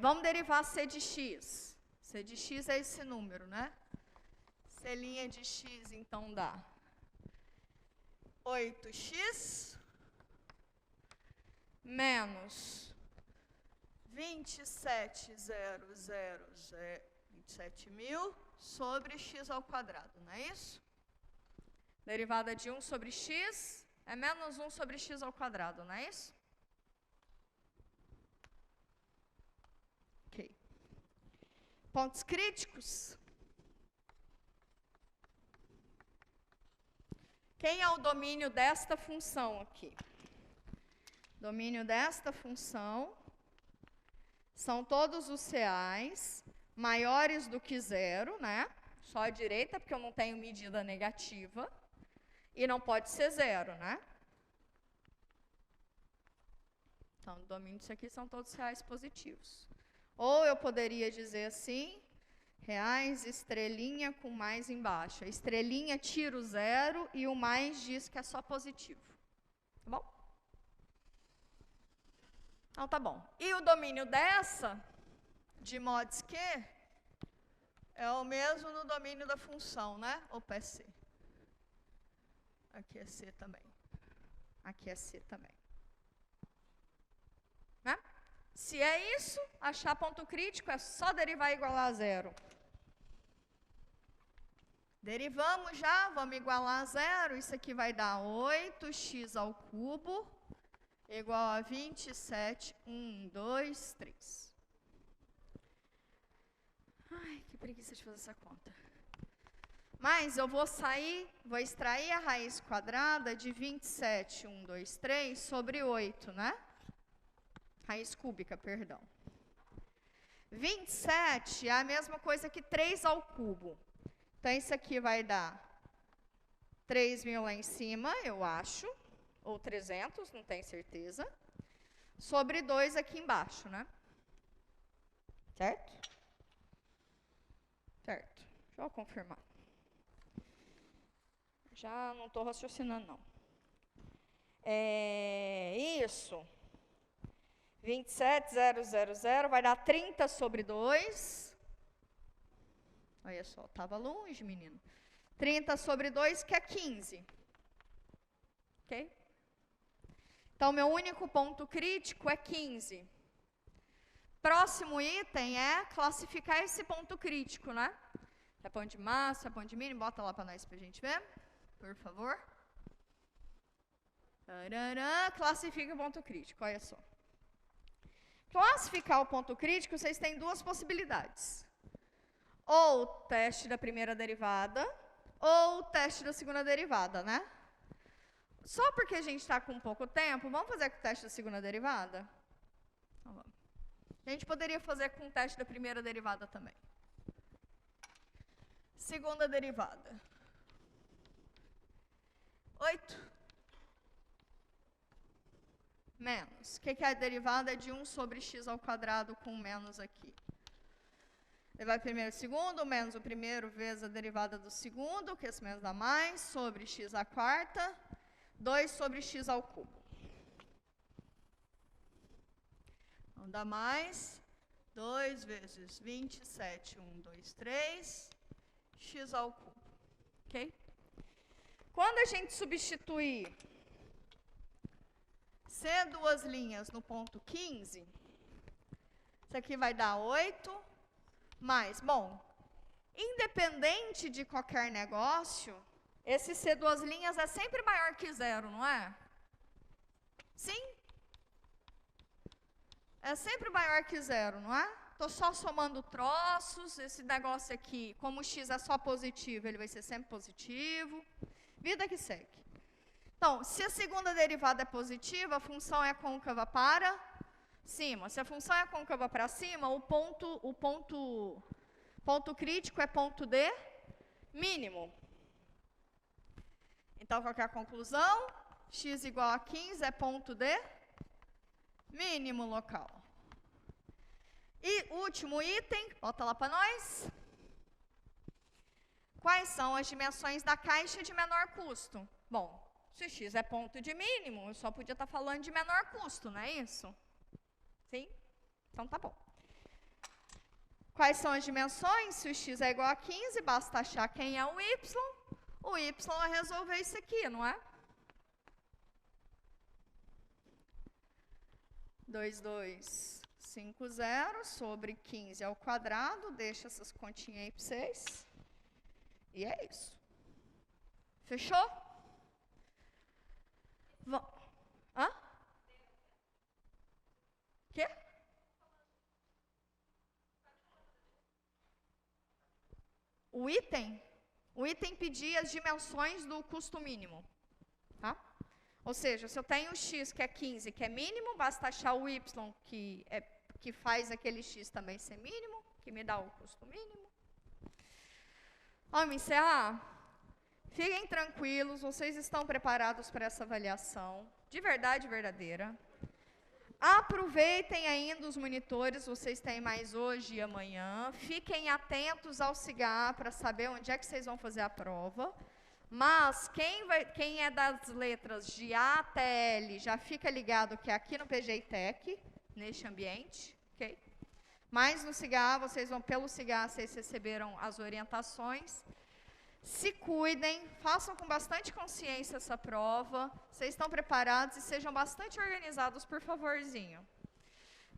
[SPEAKER 1] Vamos derivar C de X. C de X é esse número, né? C' de X, então dá 8x menos 27.000 sobre x ao quadrado, não é isso? Derivada de 1 sobre x é menos 1 sobre x ao quadrado, não é isso? Ok. Pontos críticos. Quem é o domínio desta função aqui? Domínio desta função são todos os reais maiores do que zero, né? Só a direita, porque eu não tenho medida negativa. E não pode ser zero, né? Então, o domínio disso aqui são todos reais positivos. Ou eu poderia dizer assim, reais, estrelinha com mais embaixo. A estrelinha tira o zero e o mais diz que é só positivo. Tá bom? Então, tá bom. E o domínio dessa, de modo que, é o mesmo no domínio da função, né? Opa, é C. Aqui é C também. Aqui é C também. Né? Se é isso, achar ponto crítico é só derivar e igualar a zero. Derivamos já, vamos igualar a zero. Isso aqui vai dar 8x ao cubo igual a 27, 1, 2, 3. Ai, que preguiça de fazer essa conta. Mas eu vou extrair a raiz quadrada de 27, 1, 2, 3 sobre 8, né? Raiz cúbica, perdão. 27 é a mesma coisa que 3 ao cubo. Então, isso aqui vai dar 3.000 lá em cima, eu acho, ou 300, não tenho certeza, sobre 2 aqui embaixo, né? Certo? Certo. Deixa eu confirmar. Já não estou raciocinando, não. Isso. 27.000 vai dar 30 sobre 2. Olha só, estava longe, menino. 30 sobre 2, que é 15. Ok? Então, meu único ponto crítico é 15. Próximo item é classificar esse ponto crítico, né? É ponto de máximo, é ponto de mínimo, bota lá para nós para a gente ver, por favor. Classifica o ponto crítico, olha só. Classificar o ponto crítico, vocês têm duas possibilidades. Ou teste da primeira derivada, ou teste da segunda derivada, né? Só porque a gente está com pouco tempo, vamos fazer com o teste da segunda derivada? Então, vamos. A gente poderia fazer com o teste da primeira derivada também. Segunda derivada. 8 menos. O que é a derivada de 1 sobre x ao quadrado com menos aqui? Ele vai primeiro e segundo, menos o primeiro vezes a derivada do segundo, que esse menos dá mais, sobre x à quarta, 2 sobre x ao cubo. Então, dá mais, 2 vezes 27, 1, 2, 3, x ao cubo. Ok? Quando a gente substituir C duas linhas no ponto 15, isso aqui vai dar 8, mais, bom, independente de qualquer negócio, esse C duas linhas é sempre maior que zero, não é? Sim? É sempre maior que zero, não é? Estou só somando troços, esse negócio aqui, como o x é só positivo, ele vai ser sempre positivo. Vida que segue. Então, se a segunda derivada é positiva, a função é côncava para cima. Se a função é côncava para cima, o ponto crítico é ponto de mínimo. Então, qual que é a conclusão? X igual a 15 é ponto de mínimo local. E último item, bota lá para nós. Quais são as dimensões da caixa de menor custo? Bom, se x é ponto de mínimo, eu só podia estar falando de menor custo, não é isso? Sim? Então tá bom. Quais são as dimensões? Se o x é igual a 15, basta achar quem é o y. O y é resolver isso aqui, não é? 2250 sobre 15 ao quadrado, deixa essas continhas aí para vocês. E é isso. Fechou? Hã? Quê? O item pedia as dimensões do custo mínimo. Tá? Ou seja, se eu tenho o x que é 15, que é mínimo, basta achar o y que faz aquele x também ser mínimo, que me dá o custo mínimo. Vamos encerrar? Fiquem tranquilos, vocês estão preparados para essa avaliação, de verdade verdadeira. Aproveitem ainda os monitores, vocês têm mais hoje e amanhã. Fiquem atentos ao CIGA para saber onde é que vocês vão fazer a prova. Mas quem é das letras de A até L, já fica ligado que é aqui no PGTech, neste ambiente, ok? Mas no CIGA, pelo CIGA, vocês receberam as orientações. Se cuidem, façam com bastante consciência essa prova. Vocês estão preparados e sejam bastante organizados, por favorzinho.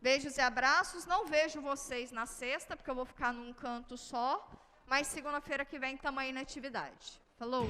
[SPEAKER 1] Beijos e abraços. Não vejo vocês na sexta, porque eu vou ficar num canto só. Mas segunda-feira que vem, estamos aí na atividade. Falou!